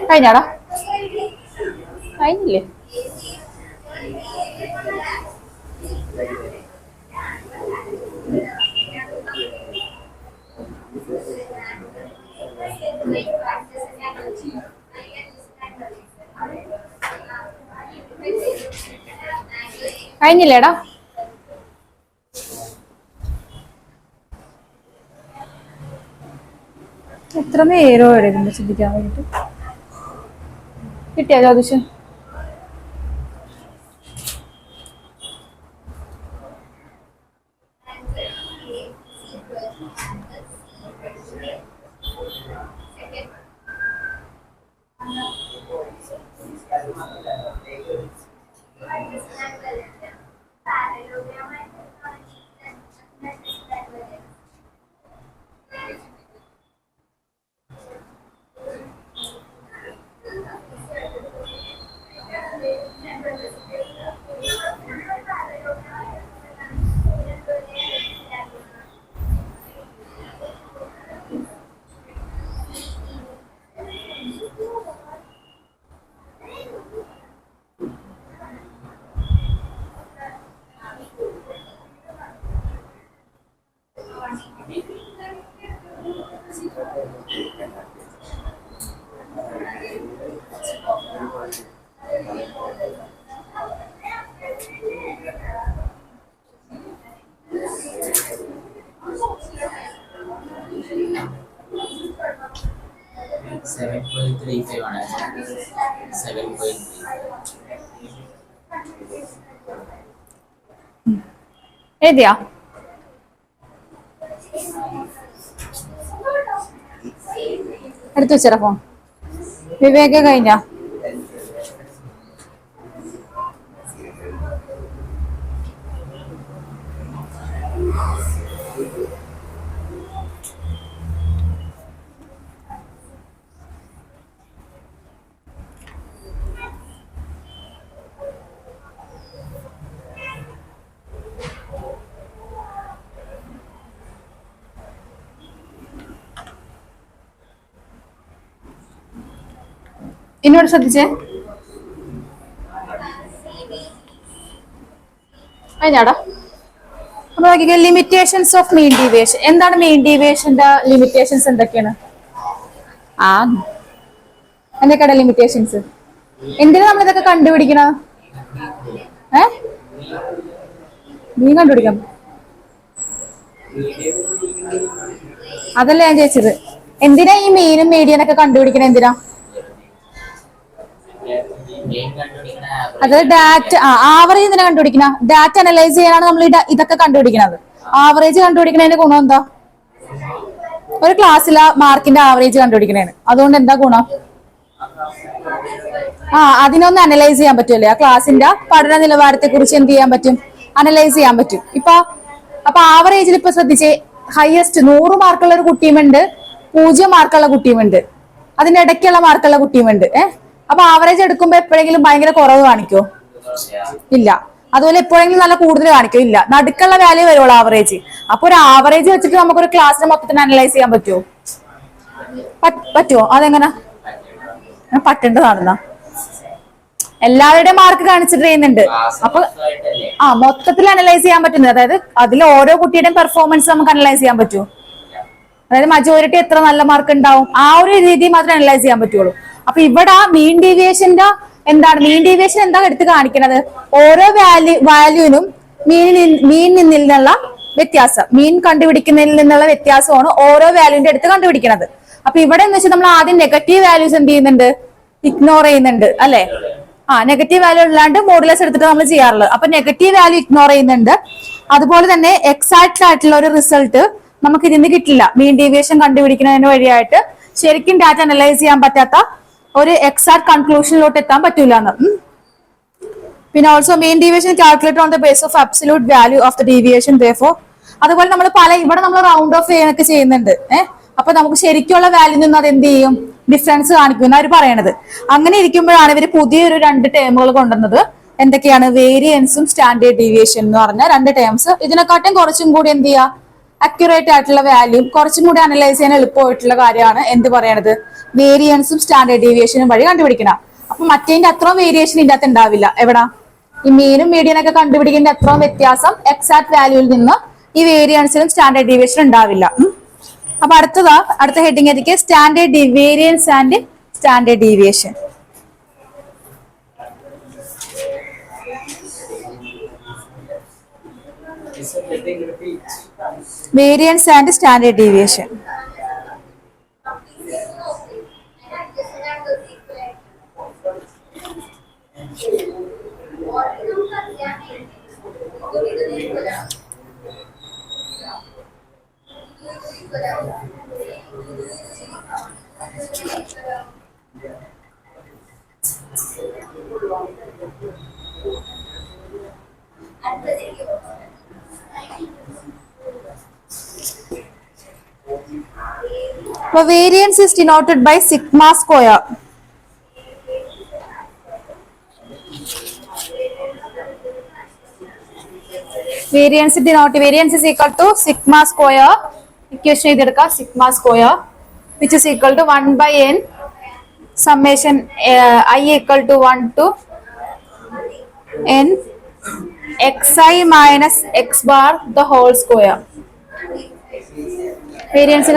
കഴിഞ്ഞാടാ കഴിഞ്ഞില്ലേ കഴിഞ്ഞില്ലേടാ എത്ര നേരം വരെ ചിന്തിക്കാൻ വേണ്ടിട്ട് കിട്ടിയാ ജ്യോതിഷം എഴുതിയാ എടുത്തു വെച്ചറ ഫോൺ വിവേക കഴിഞ്ഞ ഇന്നോട് ശ്രദ്ധിച്ചേ. അതിനാടാ അപ്പൊ നോക്കിക്കേ, ലിമിറ്റേഷൻസ് ഓഫ് മീൻ ഡീവിയേഷൻ. എന്താണ് മീൻ ഡീവിയേഷന്റെ ലിമിറ്റേഷൻസ്? എന്തൊക്കെയാണ്? ആ എന്തൊക്കെയാണ് ലിമിറ്റേഷൻസ്? എന്തിനാ നമ്മൾ ഇതൊക്കെ കണ്ടുപിടിക്കണ? നീ കണ്ടുപിടിക്കാം. അതല്ല ഞാൻ ചോദിച്ചത്, എന്തിനാ ഈ മീനും മീഡിയനൊക്കെ കണ്ടുപിടിക്കണ? എന്തിനാ അത്? ഡാറ്റ ആവറേജ് എന്തിനാ കണ്ടുപിടിക്കണ? ഡാറ്റ അനലൈസ് ചെയ്യാനാണ് നമ്മൾ ഇതൊക്കെ കണ്ടുപിടിക്കുന്നത്. ആവറേജ് കണ്ടുപിടിക്കണതിന്റെ ഗുണം എന്താ? ഒരു ക്ലാസ്സിലെ മാർക്കിന്റെ ആവറേജ് കണ്ടുപിടിക്കണേന്. അതുകൊണ്ട് എന്താ ഗുണം? അതിനൊന്ന് അനലൈസ് ചെയ്യാൻ പറ്റുമല്ലേ? ആ ക്ലാസ്സിന്റെ പഠന നിലവാരത്തെ കുറിച്ച് എന്ത് ചെയ്യാൻ പറ്റും? അനലൈസ് ചെയ്യാൻ പറ്റും. അപ്പൊ ആവറേജിൽ ഇപ്പൊ ശ്രദ്ധിച്ചേ, ഹയസ്റ്റ് 100 മാർക്കുള്ള ഒരു കുട്ടിയുമുണ്ട്, 0 മാർക്കുള്ള കുട്ടിയുമുണ്ട്, അതിന്റെ ഇടയ്ക്കുള്ള മാർക്കുള്ള കുട്ടിയുമുണ്ട്. അപ്പൊ ആവറേജ് എടുക്കുമ്പോ എപ്പോഴെങ്കിലും ഭയങ്കര കുറവ് കാണിക്കോ? ഇല്ല. അതുപോലെ എപ്പോഴെങ്കിലും നല്ല കൂടുതൽ കാണിക്കോ? ഇല്ല. നടുക്കുള്ള വാല്യൂ വരുള്ളൂ ആവറേജ്. അപ്പൊ ഒരു ആവറേജ് വെച്ചിട്ട് നമുക്കൊരു ക്ലാസ്സിനെ മൊത്തത്തിന് അനലൈസ് ചെയ്യാൻ പറ്റുമോ? പറ്റുമോ? അതെങ്ങനെ പറ്റേണ്ടതാണെന്നാ? എല്ലാവരുടെയും മാർക്ക് കൺസിഡർ ചെയ്യുന്നുണ്ട്. അപ്പൊ മൊത്തത്തിൽ അനലൈസ് ചെയ്യാൻ പറ്റുന്നത്, അതായത് അതിൽ ഓരോ കുട്ടിയുടെയും പെർഫോമൻസ് നമുക്ക് അനലൈസ് ചെയ്യാൻ പറ്റുമോ? അതായത് മജോറിറ്റി എത്ര നല്ല മാർക്ക് ഉണ്ടാവും, ആ ഒരു രീതി മാത്രമേ അനലൈസ് ചെയ്യാൻ പറ്റുള്ളൂ. അപ്പൊ ഇവിടെ മീൻ ഡീവിയേഷന്റെ എന്താണ്? മീൻ ഡീവിയേഷൻ എന്താ എടുത്ത് കാണിക്കുന്നത്? ഓരോ വാല്യൂവിനും മീൻ നിന്നുള്ള വ്യത്യാസം, മീൻ കണ്ടുപിടിക്കുന്നതിൽ നിന്നുള്ള വ്യത്യാസമാണ് ഓരോ വാല്യൂവിന്റെ അടുത്ത് കണ്ടുപിടിക്കുന്നത്. അപ്പൊ ഇവിടെ എന്ന് വെച്ചാൽ നമ്മൾ ആദ്യം നെഗറ്റീവ് വാല്യൂസ് എന്ത് ചെയ്യുന്നുണ്ട്? ഇഗ്നോർ ചെയ്യുന്നുണ്ട് അല്ലെ? നെഗറ്റീവ് വാല്യൂ ഇല്ലാണ്ട് മോഡുലസ് എടുത്തിട്ട് നമ്മൾ ചെയ്യാറുള്ളത്. അപ്പൊ നെഗറ്റീവ് വാല്യൂ ഇഗ്നോർ ചെയ്യുന്നുണ്ട്. അതുപോലെ തന്നെ എക്സാക്ട് ആയിട്ടുള്ള ഒരു റിസൾട്ട് നമുക്ക് ഇതിന് കിട്ടില്ല. മീൻ ഡീവിയേഷൻ കണ്ടുപിടിക്കുന്നതിന് വഴിയായിട്ട് ശരിക്കും ഡാറ്റ അനലൈസ് ചെയ്യാൻ പറ്റാത്ത ഒരു എക്സാക്ട് കൺക്ലൂഷനിലോട്ട് എത്താൻ പറ്റൂല എന്ന്. പിന്നെ also mean deviation calculate on the base of absolute value of the deviation therefore. അതുപോലെ നമ്മൾ ഇവിടെ നമ്മൾ റൗണ്ട് ഓഫ് ചെയ്യാനൊക്കെ ചെയ്യുന്നുണ്ട്. അപ്പൊ നമുക്ക് ശരിക്കുള്ള വാല്യൂ നിന്ന് അത് എന്ത് ചെയ്യും? ഡിഫറൻസ് കാണിക്കും എന്നാണ് പറയണത്. അങ്ങനെ ഇരിക്കുമ്പോഴാണ് ഇവര് പുതിയൊരു 2 ടേമുകൾ കൊണ്ടുവന്നത്. എന്തൊക്കെയാണ്? വേരിയൻസും സ്റ്റാൻഡേർഡ് ഡീവിയേഷൻ എന്ന് പറഞ്ഞ 2 ടേംസ്. ഇതിനെക്കാട്ടും കുറച്ചും കൂടി എന്ത് ചെയ്യുക? അക്യുറേറ്റ് ആയിട്ടുള്ള വാല്യൂ, കുറച്ചും കൂടി അനലൈസ് ചെയ്യാൻ എളുപ്പമായിട്ടുള്ള കാര്യമാണ് എന്ത് പറയണത്? വേരിയൻസും സ്റ്റാൻഡേർഡ് ഡീവിയേഷനും വഴി കണ്ടുപിടിക്കണം. അപ്പൊ മറ്റേതിന്റെ അത്രയും വേരിയേഷൻ ഇതിന്റെ അകത്ത് ഉണ്ടാവില്ല. എവിടാ? ഈ മീനും മീഡിയനൊക്കെ കണ്ടുപിടിക്കേണ്ട അത്രയും വ്യത്യാസം എക്സാക്ട് വാല്യൂവിൽ നിന്ന് ഈ വേരിയൻസിലും സ്റ്റാൻഡേർഡ് ഡീവിയേഷൻ ഉണ്ടാവില്ല. അപ്പൊ അടുത്ത ഹെഡിങ് ഏതൊക്കെ? Standard variance and standard deviation. Variance and standard deviation. Variance is denoted by sigma square. Variance is equal to sigma square. Equation iതെടുക്കുക, sigma square, which is equal to 1 by n summation I equal to 1 to n xi minus x bar the whole square. Variance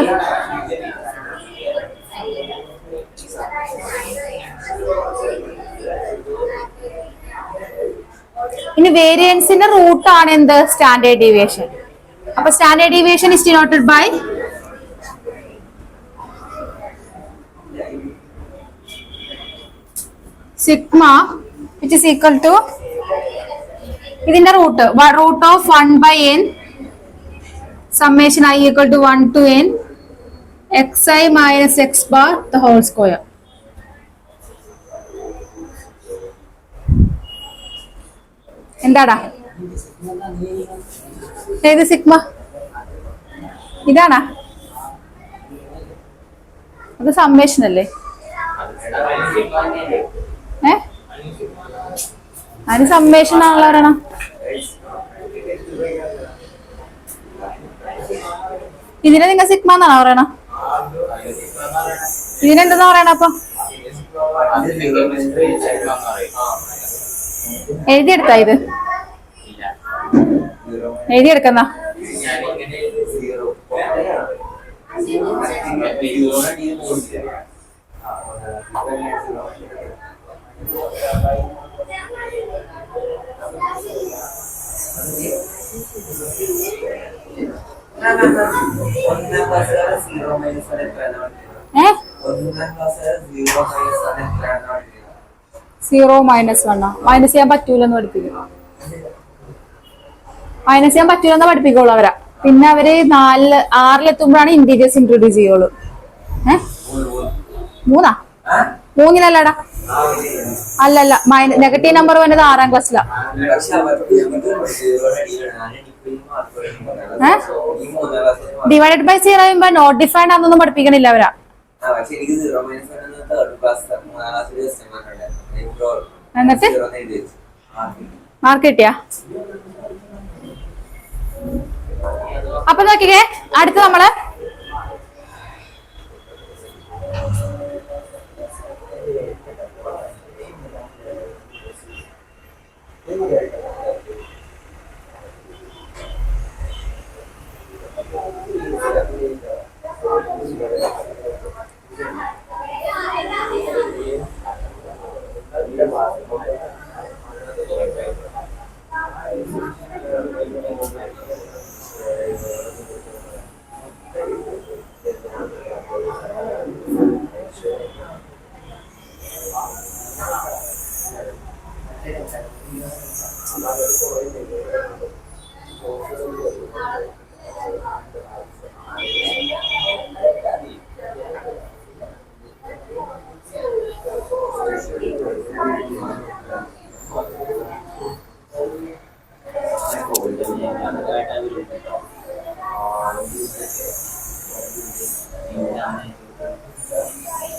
ഇനി വേരിയൻസിന്റെ root ആണ് എന്ത്? Standard deviation. അപ്പൊ standard deviation is denoted by sigma which is equal to ഇതിന്റെ root of 1 by n summation I equal to 1 to n xi minus x bar the whole square. എന്താടാ ഏത് sigma? ഇതാണാ? അത് summation അല്ലേ? അതിന് summation ആണല്ലോ പറയണം. ഇതിനെ നിങ്ങൾ സിഗ്മ എന്നാണോ പറയണ? ഇതിനെന്താ പറയണ? അപ്പൊ എഴുതിയെടുത്താ ഇത് എഴുതിയെടുക്കുന്ന സീറോ മൈനസ് വണ്ണോ മൈനസ് ചെയ്യാൻ പറ്റൂലെന്ന് പഠിപ്പിക്കും. മൈനസ് ചെയ്യാൻ പറ്റൂലെന്ന് പഠിപ്പിക്കുള്ളൂ അവരാ. പിന്നെ അവര് 6-ലെത്തുമ്പോഴാണ് ഇന്റീരിയേഴ്സ് ഇൻട്രൊഡ്യൂസ് ചെയ്യുള്ളൂ. മൂന്നാ 3-ലല്ലടാ, അല്ലല്ല. നെഗറ്റീവ് നമ്പർ വന്നത് 6-ാം ക്ലാസ്സിലാ. ഡിവൈഡഡ് ബൈ 0 ആകുമ്പോ നോട്ട് ഡിഫൈൻഡ് ആണെന്നൊന്നും പഠിപ്പിക്കണില്ല അവരാ. എന്നിട്ട് മാർക്ക് കിട്ടിയാ? അപ്പൊ നോക്കിക്കേ, അടുത്ത് നമ്മള്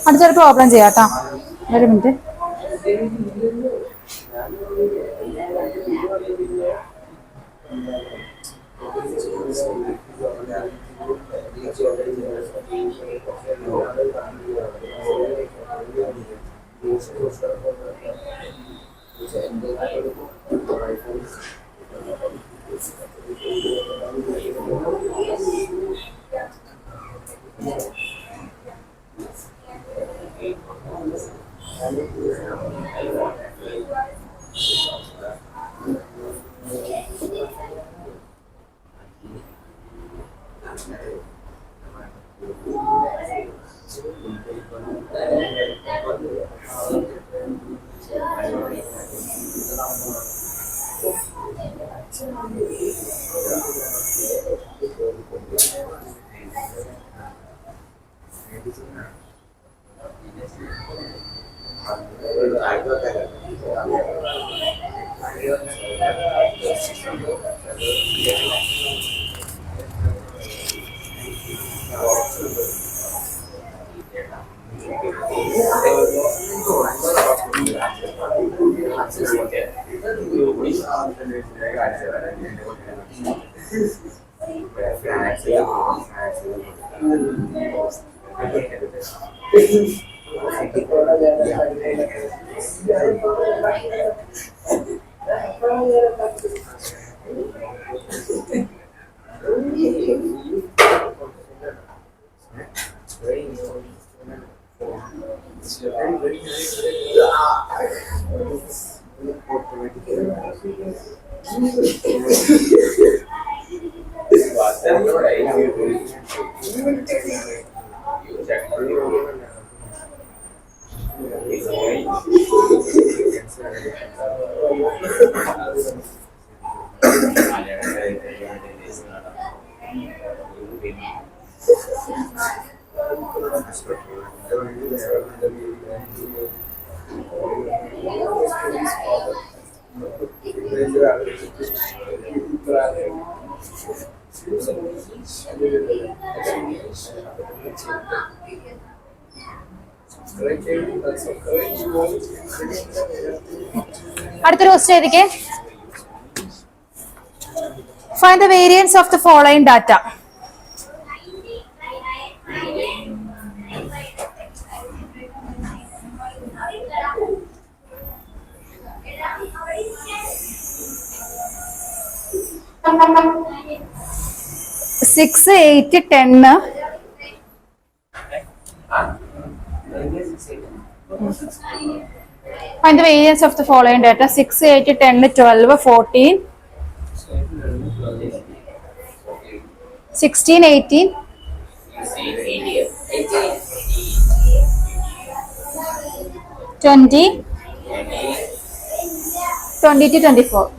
അടുത്തൊരു പ്രോബ്ലം ചെയ്യാം കേട്ടോ. ഒരു മിനിറ്റ്. അടുത്തൊരു question എഴുതിക്കേ. Find the variance of the following data. 6, 8, 10. Find the variance of the following data: 6, 8, 10, 12, 14, 16, 18, 20, 22, 24.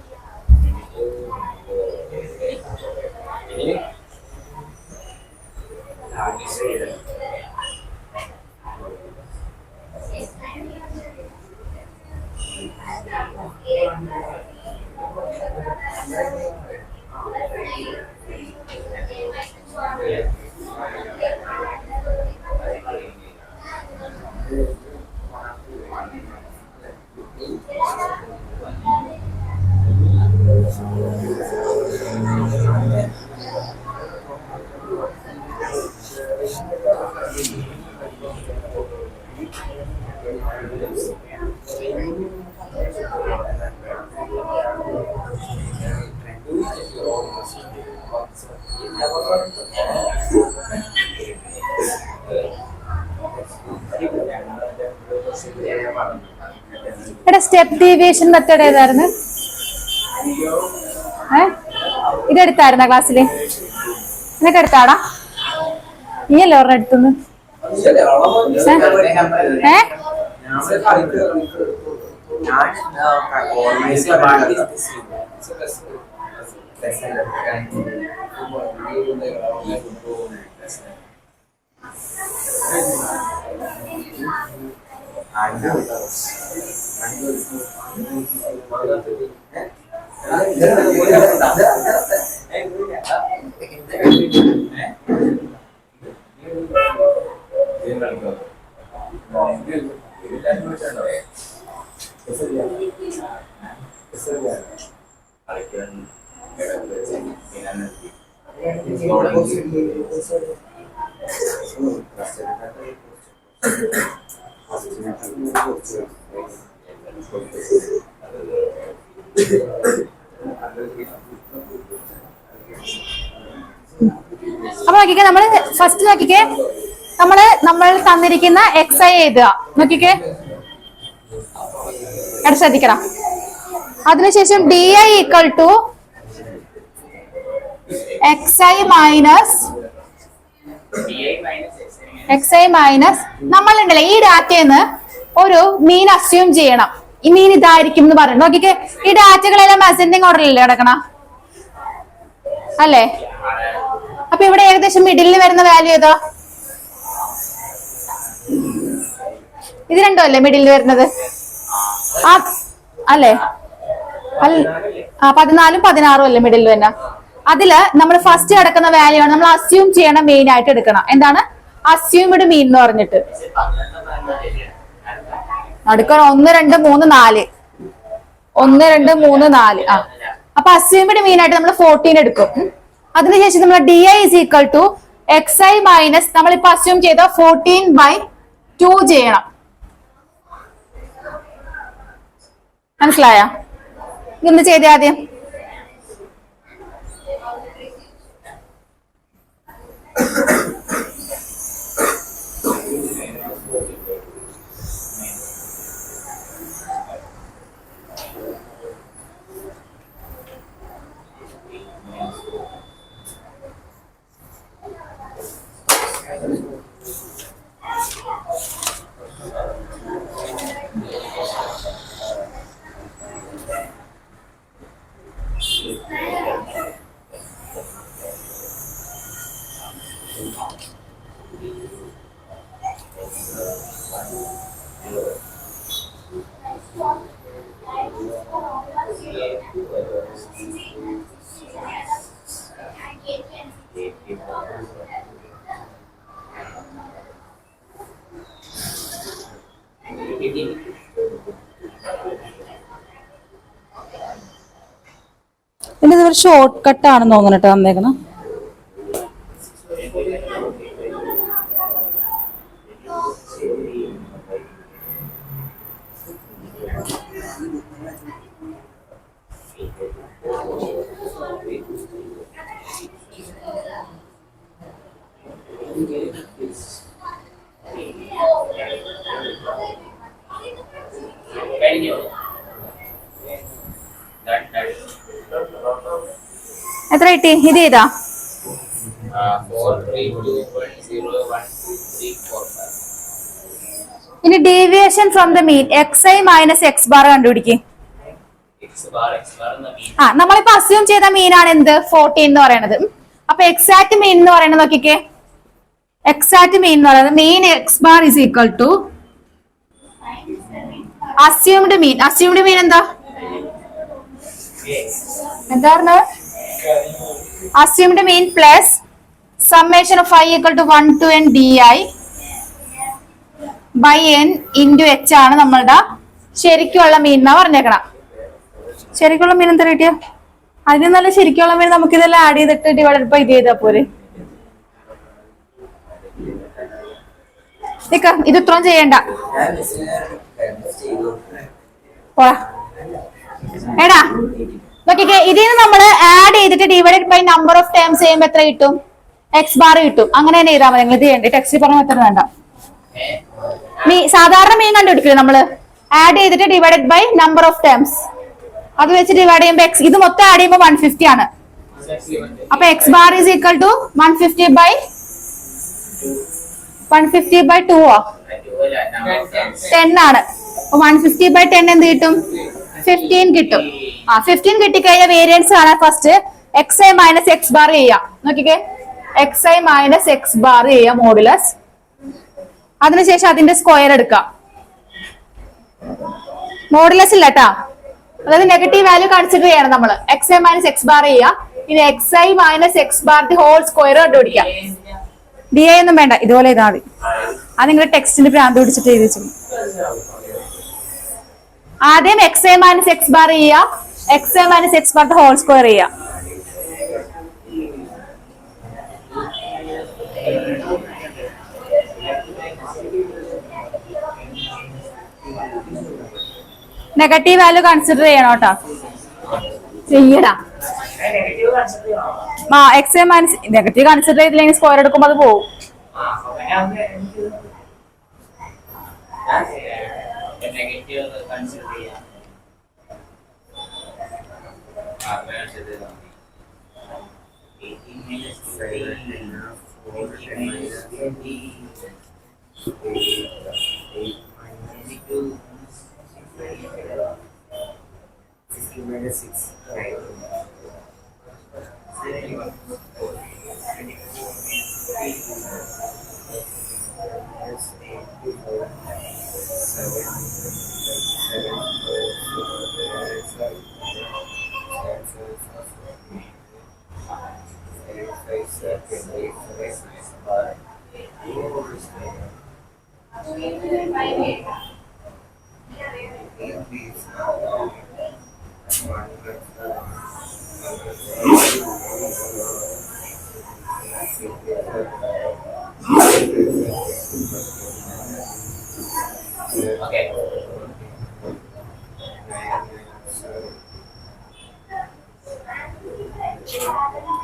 എടാ സ്റ്റെപ്പ് ഡീവിയേഷൻ മെത്തേഡ് ഏതായിരുന്നു? ഇതെടുത്തായിരുന്ന ക്ലാസ്സില്? നിനക്ക് എടുത്താടാ? നീയല്ലേ ഒരെണ്ണം എടുത്തുന്ന്? അപ്പൊ നോക്കിക്കേ, നമ്മള് ഫസ്റ്റ് നോക്കിക്കേ, നമ്മൾ തന്നിരിക്കുന്ന XI എഴുതുക. നോക്കിക്കേ, എടാ ശ്രദ്ധിക്കണം. അതിനുശേഷം DI equal to XI minus നമ്മളുണ്ടല്ലോ ഈ ഡാറ്റന്ന് ഒരു മീൻ അസ്യൂം ചെയ്യണം. ഈ മീൻ ഇതായിരിക്കും എന്ന് പറഞ്ഞു. നോക്കിക്കേ, ഈ ഡാറ്റകളെല്ലാം അസെൻഡിങ് ഓർഡറിലല്ലേ കിടക്കണ അല്ലേ? അപ്പൊ ഇവിടെ ഏകദേശം മിഡിലിൽ വരുന്ന വാല്യൂ ഏതാ? ഇത് രണ്ടും അല്ലേ മിഡിലിൽ വരുന്നത്? അല്ലേ? 14ഉം 16ഉം അല്ലേ മിഡിലിൽ വരുന്ന? അതില് നമ്മൾ ഫസ്റ്റ് കിടക്കുന്ന വാല്യൂ ആണ് നമ്മൾ അസ്യൂം ചെയ്യണം, മെയിൻ ആയിട്ട് എടുക്കണം. എന്താണ് അസ്യൂംഡ് മീൻ എന്ന് പറഞ്ഞിട്ട്? അടുക്കണം 1, 2, 3, 4. 1, 2, 3, 4. അപ്പൊ അസ്യൂംഡ് മീൻ ആയിട്ട് നമ്മൾ 14 എടുക്കും. അതിനുശേഷം നമ്മൾ DI is equal to XI minus നമ്മളിപ്പോ അസ്യൂം ചെയ്ത 14/2 ചെയ്യണം. മനസ്സിലായ? ഇതൊന്ന് ചെയ്തേ ആദ്യം. പിന്നെ ഇതൊരു ഷോർട്ട് കട്ട് ആണെന്ന് തോന്നണട്ടോ തന്നേക്കണം. എത്ര കിട്ടി? ഇത് ചെയ്താ ഇനി deviation from the mean xi minus X bar കണ്ടുപിടിക്കും. നമ്മളിപ്പോ അസ്യൂം ചെയ്ത മീനാണ് എന്ത് 14 എന്ന് പറയുന്നത്. അപ്പൊ എക്സാക്ട് മീൻ എന്ന് പറയുന്നത് നോക്കിക്കേ, എക്സാക്ട് മീൻ എന്ന് പറയുന്നത് mean X bar is equal to assumed mean. Assumed mean എന്താ പറഞ്ഞത്? Assumed mean plus summation of i equal to 1 to n di by n into h ആണ് നമ്മളുടെ ശരിക്കുള്ള മീൻ എന്നാ പറഞ്ഞേക്കണം. ശരിക്കുള്ള മീൻ എന്താ കിട്ടിയ? അതിന് നല്ല ശരിക്കുള്ള മീൻ നമുക്ക് ഇതെല്ലാം ആഡ് ചെയ്തിട്ട് ഡിവൈഡഡ് ബൈ ഇത് ചെയ്താൽ പോരെ. ഇത് ഇത്രയും ചെയ്യണ്ട. എടാ നോക്കിക്കേ, ഇതിന് നമ്മൾ ആഡ് ചെയ്തിട്ട് divided by number of terms ചെയ്യുമ്പോൾ എത്ര കിട്ടും? എക്സ് ബാർ കിട്ടും. അങ്ങനെ തന്നെ ചെയ്താൽ മതി. നിങ്ങൾ ഇത് ചെയ്യണ്ട, ടെക്സ്റ്റ് പറഞ്ഞ എത്ര വേണ്ട. സാധാരണ മീൻ കണ്ടുപിടിക്കില്ലേ നമ്മള്, ആഡ് ചെയ്തിട്ട് divided by number of terms, അത് വെച്ച് ഡിവൈഡ് ചെയ്യുമ്പോൾ എക്സ് ഇത് മൊത്തം ആഡ് ചെയ്യുമ്പോൾ 150 ആണ്. അപ്പൊ X bar is equal to 150 by 2 10 ആണ്. അപ്പൊ 150 ബൈ 10 എന്ത് കിട്ടും? 15 കിട്ടും. 15 കിട്ടിക്കഴിഞ്ഞാൽ വേരിയൻസ് ആണ് first xi minus X bar ചെയ്യാം. നോക്കിക്കേ, xi മൈനസ് എക്സ് ബാർ ചെയ്യാം മോഡുലസ്. അതിനുശേഷം അതിന്റെ സ്ക്വയർ എടുക്കാം. മോഡുലസ് ഇല്ല കേട്ടാ, അതായത് നെഗറ്റീവ് വാല്യൂ കൺസിഡർ ചെയ്യണം നമ്മൾ. xi മൈനസ് എക്സ് ബാർ ചെയ്യാം. ഇനി xi minus X bar the whole square കണ്ടുപിടിക്കാം. ഡി ഐ ഒന്നും വേണ്ട, ഇതുപോലെ ചെയ്താൽ മതി. അത് നിങ്ങളുടെ ടെക്സ്റ്റിന്റെ ഭ്രാന്ത് പിടിച്ചിട്ട് എഴുതി വെച്ചു. ആദ്യം xi മൈനസ് എക്സ് ബാർ ചെയ്യാം, xi minus X bar the whole square ചെയ്യാം. നെഗറ്റീവ് വാല്യൂ കൺസിഡർ ചെയ്യണം കേട്ടോ. ചെയ്യടാ. xi മൈനസ് നെഗറ്റീവ് കൺസിഡർ ചെയ്തില്ലെങ്കിൽ സ്ക്വയർ എടുക്കുമ്പോൾ അത് പോകും.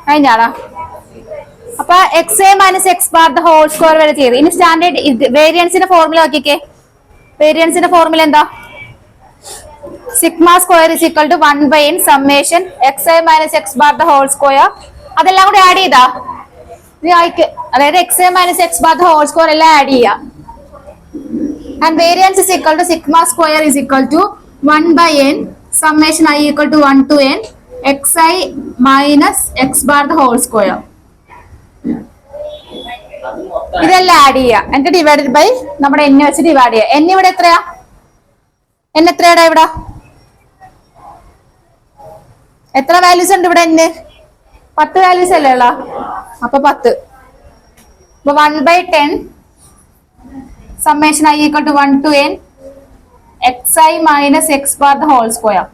കഴിഞ്ഞാടാ. അപ്പൊ xi minus X bar the whole square വരെ ചെയ്ത്. ഇനി സ്റ്റാൻഡേർഡ് വേരിയൻസിന്റെ ഫോർമുല നോക്കിക്കേ. വേരിയൻസിന്റെ ഫോർമുല എന്താ? Sigma square is equal to 1 by n summation xi minus X bar the whole square. അതെല്ലാം കൂടി ആഡ് ചെയ്താ അതായത് xi minus X bar the whole square എല്ലാം ആഡ് ചെയ്യാം. And variance is equal to sigma square is equal to 1 by n summation i equal to 1 to n xi minus X bar the whole square. ഇതെല്ലാം add ചെയ്യാം. എന്നിട്ട് divided by നമ്മുടെ n വെച്ച് divide ചെയ്യാം. n ഇവിടെ എത്രയാ? n എത്രയാടാ ഇവിടെ? എത്ര വാല്യൂസ് ഉണ്ട് ഇവിടെ? n 10 വാല്യൂസ് അല്ലേ ഉള്ള? അപ്പൊ 10. അപ്പൊ 1 by 10 summation i equal to 1 to n xi minus X bar the whole square.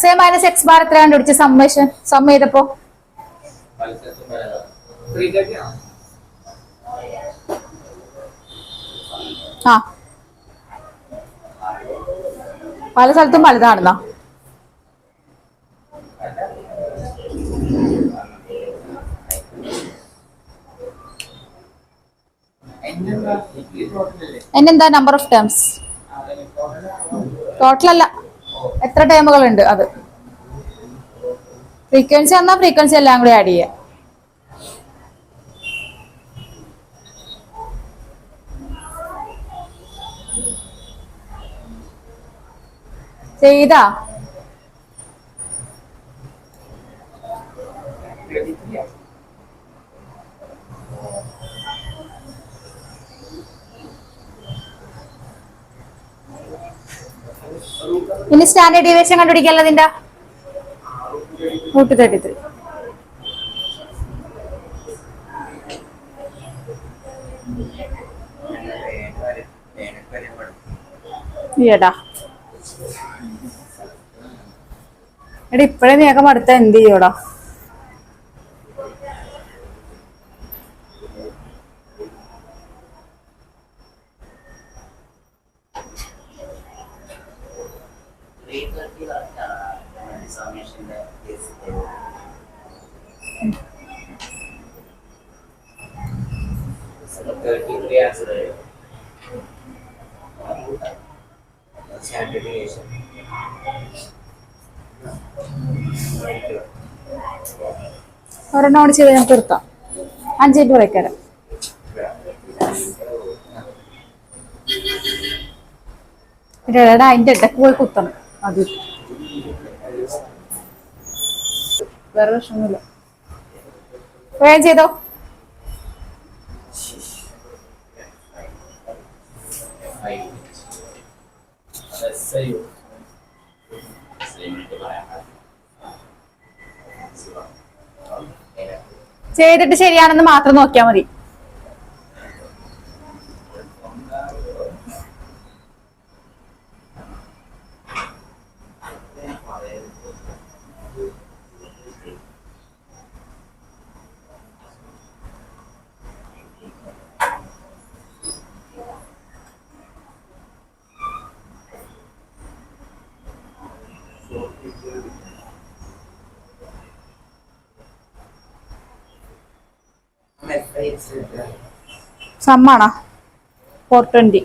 xi minus X bar എത്ര കണ്ടുപിടിച്ച സമ്മേഷൻ സം ചെയ്തപ്പോ? പല സ്ഥലത്തും പലതാണെന്നാ. എന്നെന്താ നമ്പർ ഓഫ് ടേംസ്? ടോട്ടൽ അല്ല, എത്ര ടേമുകൾ ഉണ്ട് അത്. ഫ്രീക്വൻസി വന്നാൽ ഫ്രീക്വൻസി എല്ലാം കൂടി ആഡ് ചെയ്യാം. ചെയ്താ ഇനി സ്റ്റാൻഡേർഡ് ഡീവിയേഷൻ കണ്ടുപിടിക്കാല്ലോ നിന്റെ √33. എടാ ഇപ്പഴേ നീക്കം അടുത്ത എന്ത് ചെയ്യോടാ? ഒരെണ്ണം ചെയ്ത് ഞാൻ തീർത്താം. 5 മിനിറ്റ് കുറയ്ക്കാരം. അതിന്റെ ഇടയ്ക്ക് പോയി കുത്തണം. അത് വേറെ പ്രശ്നമൊന്നുമില്ല. വേഗം ചെയ്തോ. ചെയ്തിട്ട് ശരിയാണെന്ന് മാത്രം നോക്കിയാൽ മതി. സമ്മാണോ 420.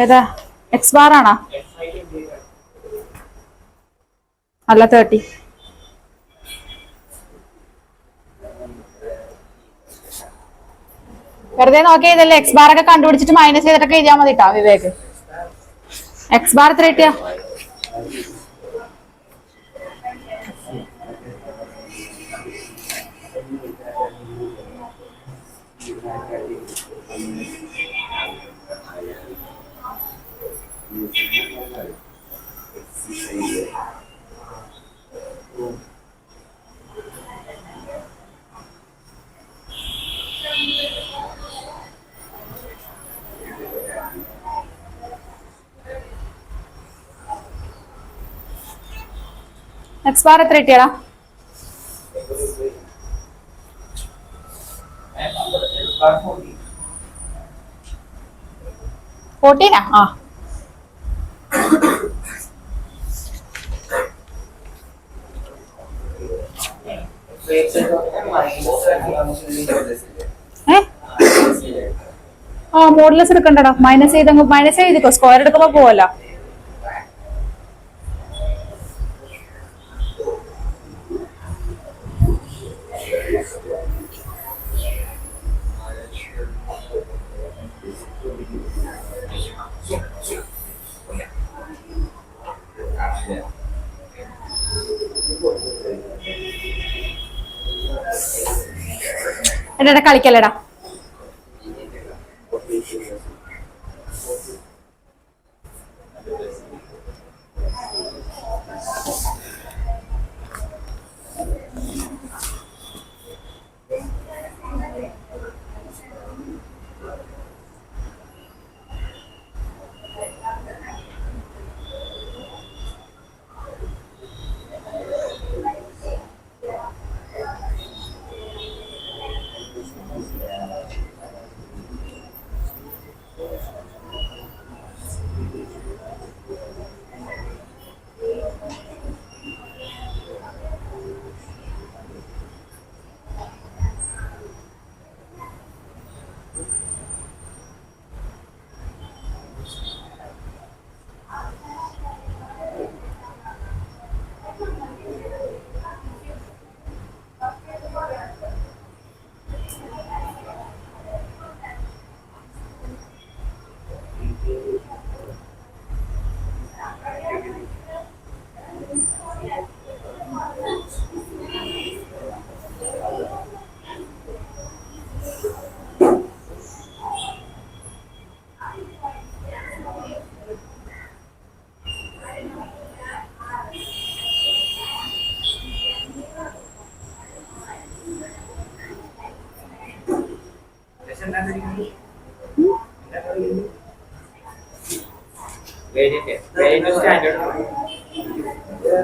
ഏതാ എക്സ് ബാർ ആണോ? അല്ല 30. വെറുതെ നോക്കിയാ ഇതല്ലേ എക്സ് ബാർ ഒക്കെ കണ്ടുപിടിച്ചിട്ട് മൈനസ് ചെയ്തിട്ടൊക്കെ എഴുതിയാൽ മതി കേട്ടോ വിവേക്. എക്സ് ബാർ എത്ര കിട്ടിയാ? എക്സ് ബാർ എത്ര കിട്ടിയടാ? 14 ആ. മോഡുലസ് എടുക്കണ്ടടാ. മൈനസ് ചെയ്തിക്കോ. സ്ക്വയർ എടുക്കുമ്പോ പോവല്ലോ. എടാ കളിക്കല്ലേടാ.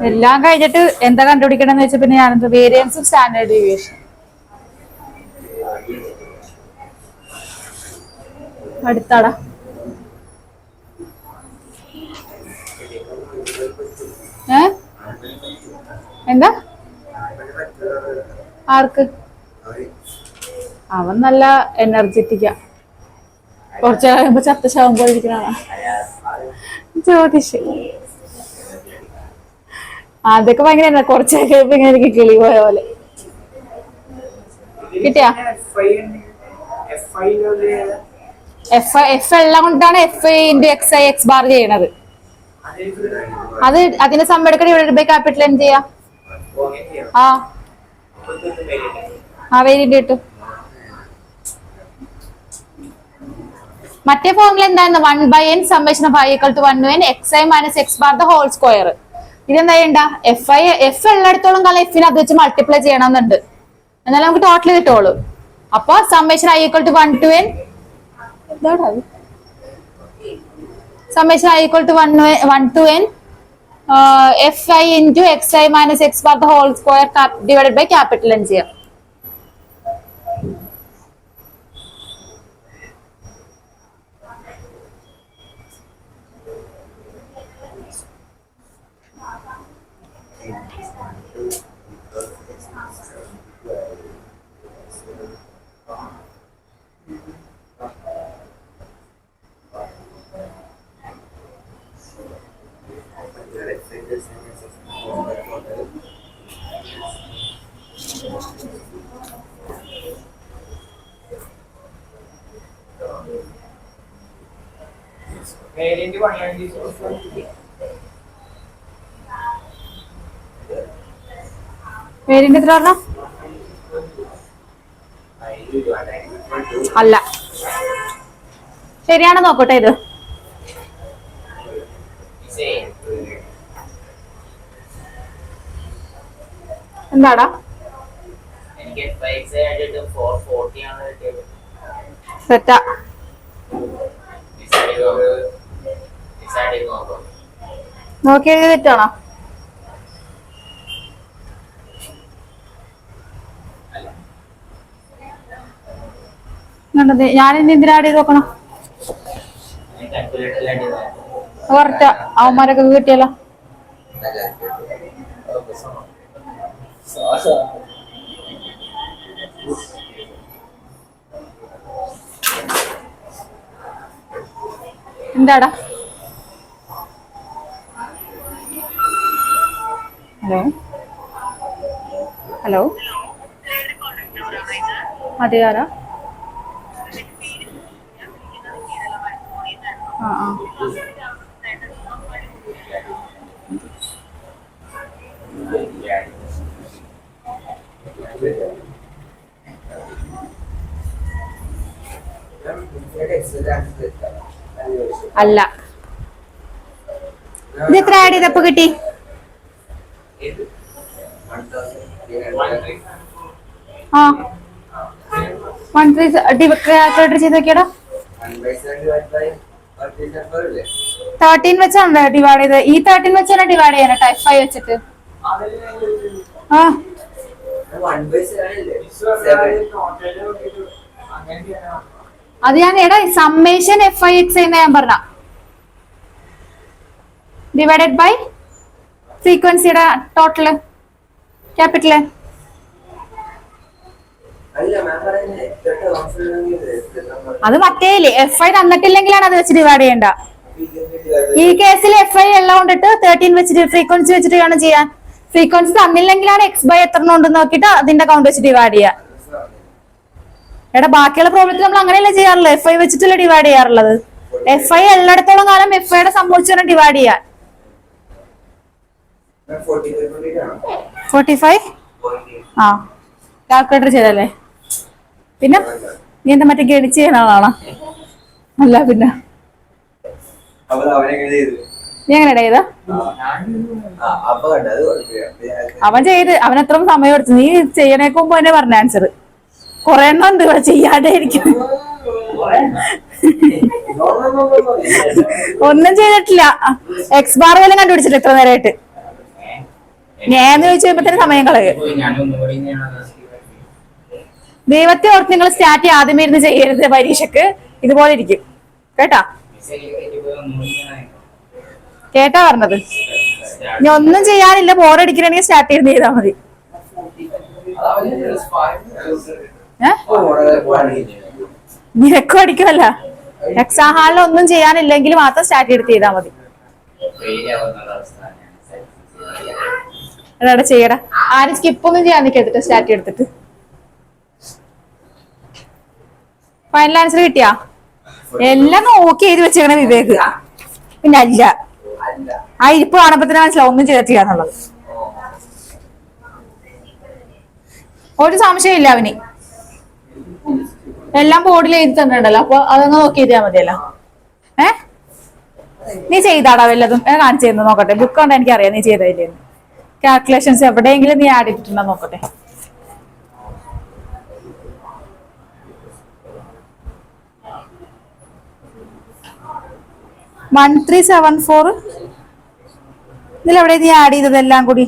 എല്ലാം കഴിഞ്ഞിട്ട് എന്താ കണ്ടുപിടിക്കണമെന്ന് വെച്ചാൽ പിന്നെ ഞാനെന്ത് വേരിയൻസും സ്റ്റാൻഡേർഡ് ഡീവിയേഷൻ. അടുത്താടാ എന്താ ആർക്ക്? അവൻ നല്ല എനർജറ്റിക്കാ. കുറച്ചു കഴിയുമ്പോ ചത്ത ശവം പോയിരിക്കണ ജ്യോതിഷ്. അതൊക്കെ ഭയങ്കര കുറച്ച് കഴിയുമ്പോ ഇങ്ങനെ എനിക്ക് കിളി പോയ പോലെ. കിട്ടിയാ എഫ് എല്ലാം കൊണ്ടാണ് F into X I X bar ചെയ്യണത്. അത് അതിന്റെ സം എടുക്കണ ഇവിടെ ബൈ ക്യാപിറ്റൽ എന്ത് ചെയ്യാ? ആ വേരിയന്റ് കിട്ടും. മറ്റേ ഫോർമുല എന്തായിരുന്നു? 1/n summation of i equal to 1 to n xi minus x bar the whole square. ഇതെന്താ ചെയ്യണ്ട? എഫ് ഉള്ളിടത്തോളം കാലം എഫിന് അത് വെച്ച് മൾട്ടിപ്ലൈ ചെയ്യണമെന്നുണ്ട്, എന്നാലും നമുക്ക് ടോട്ടൽ കിട്ടുള്ളൂ. അപ്പൊ summation i equal to 1 to n summation i equal to 1 to n fi into xi minus x bar the whole square divided by capital N ചെയ്യാം. വേരിയന്റ് എത്ര പറഞ്ഞ? അല്ല, ശരിയാണോ നോക്കട്ടെ. ഇത് എന്താടാ? സെറ്റാ. നോക്കി എഴുതി തെറ്റാണോ? ഞാനിന്ന് എന്തിനാ ആഡ് ചെയ്ത് നോക്കണം? കറക്റ്റാ. അവന്മാരൊക്കെ കിട്ടിയല്ലോ. എന്താടാ? ഹലോ ഹലോ, അതെ ആരാ? ആ ആ അല്ല. ഇത് എത്ര ആഡ് ചെയ്തപ്പോ കിട്ടി? ആ 1 ചെയ്ത് നോക്കിയടാ. 13 വെച്ചാണ് ഡിവൈഡ് ചെയ്ത്. ഈ 13 വെച്ചാണ് ഡിവൈഡ് ചെയ്യാൻ ടൈപ്പ് 5 വെച്ചിട്ട്. ആ അത് ഞാൻ എടാ സമ്മേഷൻ എഫ് ഐ എക്സ് എന്ന് ഞാൻ പറഞ്ഞ ഡിവൈഡഡ് ബൈ ഫ്രീക്വൻസിയുടെ ടോട്ടല് ക്യാപിറ്റല്. അത് മറ്റേ എഫ് ഐ തന്നിട്ടില്ലെങ്കിലാണ് അത് വെച്ച് ഡിവൈഡ് ചെയ്യണ്ട. ഈ കേസിൽ എഫ് ഐ എല്ലാം കൊണ്ടിട്ട് 13 വെച്ചിട്ട് ഫ്രീക്വൻസി വെച്ചിട്ട് വേണം ചെയ്യാൻ. ഫ്രീക്വൻസി തന്നില്ലെങ്കിലാണ് എക്സ് ബൈ എത്ര ഉണ്ടെന്ന് നോക്കിയിട്ട് അതിന്റെ കൗണ്ട് വെച്ച് ഡിവൈഡ് ചെയ്യാൻ. എടാ ബാക്കിയുള്ള പ്രോബ്ലത്തിൽ നമ്മൾ അങ്ങനെയല്ലേ ചെയ്യാറുള്ളത്? എഫ് ഐ വെച്ചിട്ടല്ലേ ഡിവൈഡ് ചെയ്യാറുള്ളത്. എഫ് ഐ എല്ലായിടത്തോളം കാലം എഫ് ഐയുടെ സംഭവിച്ചു വേണം ഡിവൈഡ് ചെയ്യാൻ. 45 ആ കാൽക്കുലേറ്റർ ചെയ്തല്ലേ? പിന്നെ നീ എന്താ മറ്റേ ഗണിച്ച് ചെയ്യുന്ന ആളാണോ? അല്ല പിന്നെ നീ എങ്ങനെ ചെയ്ത? അവൻ ചെയ്ത് അവൻ എത്ര സമയം എടുത്തു? നീ ചെയ്യണേക്ക് മുമ്പ് തന്നെ പറഞ്ഞ ആൻസർ. കൊറേ എണ്ണം ഉണ്ട് ഇവിടെ ചെയ്യാണ്ടേ ഇരിക്കും. ഒന്നും ചെയ്തിട്ടില്ല. എക്സ് ബാർ പോലും കണ്ടുപിടിച്ചിട്ട് ഇത്ര നേരമായിട്ട്. ഞാൻ ചോദിച്ചു കഴിയുമ്പോ തന്നെ സമയം കളയും. ദൈവത്തെ ഓർത്ത് നിങ്ങൾ സ്റ്റാർട്ട് ആദ്യമേ ഇരുന്ന് ചെയ്യരുത്. പരീക്ഷക്ക് ഇതുപോലെ ഇരിക്കും കേട്ടാ. കേട്ടാ പറഞ്ഞത്. ഇനി ഒന്നും ചെയ്യാനില്ല, ബോറടിക്കണമെങ്കിൽ സ്റ്റാർട്ട് ചെയ്ത് ചെയ്താൽ മതി. നിനക്കും അടിക്കുമല്ല. എക്സാം ഹാളിൽ ഒന്നും ചെയ്യാനില്ലെങ്കിൽ മാത്രം സ്റ്റാർട്ട് ചെയ്ത് ചെയ്താൽ മതി. എടാ ചെയ്യടാ. ആരും സ്കിപ്പൊന്നും ചെയ്യാൻ നിൽക്കത്തിട്ട് സ്റ്റാർട്ട് എടുത്തിട്ട്. ഫൈനൽ ആൻസർ കിട്ടിയാ? എല്ലാം നോക്കി എഴുതി വെച്ചേക്കണ വിവേക്. പിന്നെ അല്ല, ആ ഇരിപ്പ് കാണുമ്പോ തന്നെ മനസ്സിലാവും ഒന്നും ചെയ്തിട്ടില്ല എന്നുള്ളത്. ഒരു സംശയമില്ല അവന്. എല്ലാം ബോർഡിൽ എഴുതി തന്നിട്ടുണ്ടല്ലോ, അപ്പൊ അതങ്ങ് നോക്കി എഴുതിയാൽ മതിയല്ലോ. നീ ചെയ്താടാ വല്ലതും കാണിച്ചു തരുന്നു നോക്കട്ടെ. ബുക്ക് കൊണ്ട് എനിക്കറിയാം നീ ചെയ്തതില്ലേന്ന്. കാൽക്കുലേഷൻസ് എവിടെയെങ്കിലും നീ ആഡ് ചെയ്തിട്ടുണ്ടോ നോക്കട്ടെ. വൺ 374 ഇതിലെവിടെ നീ ആഡ് ചെയ്തത് എല്ലാം കൂടി?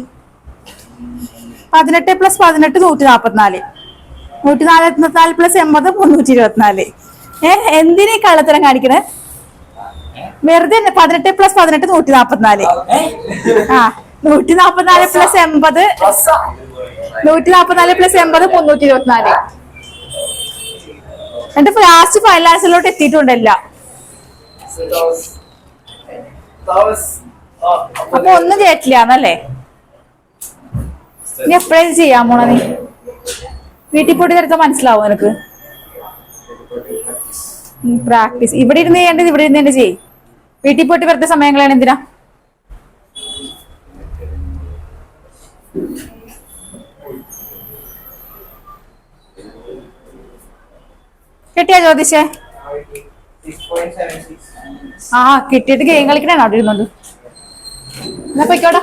18 + 18 144. 144 + 80 324. എന്തിനീ കള്ളത്തരം കാണിക്കണേ? വെറുതെ 18 + 18 144. ആ 144 + 80 144 + 80 324. എന്നിട്ട് ലാസ്റ്റ് ഫൈനൽ ആൻസറിലോട്ട് എത്തിയിട്ടുണ്ടല്ല. അപ്പൊ ഒന്നും ചെയ്തിട്ടില്ല എന്നല്ലേ? നീ എപ്പോഴും ചെയ്യാൻ പോണ? നീ വീട്ടിൽ പോയിട്ട് നിനക്ക് മനസ്സിലാവും. എനിക്ക് പ്രാക്ടീസ് ഇവിടെ ഇരുന്ന് ചെയ്യേണ്ടത് ഇവിടെ ഇരുന്ന് തന്നെ ചെയ്യും. വീട്ടിൽ പോയിട്ട് വെറുതെ സമയങ്ങളാണ് എന്തിനാ? കിട്ടിയാ ചോദിച്ചേ? ആ കിട്ടിയിട്ട് ഗെയിം കളിക്കണേണോ അവിടെ ഇരുന്നോണ്ട്? എന്നാ പൊയ്ക്കോടാ.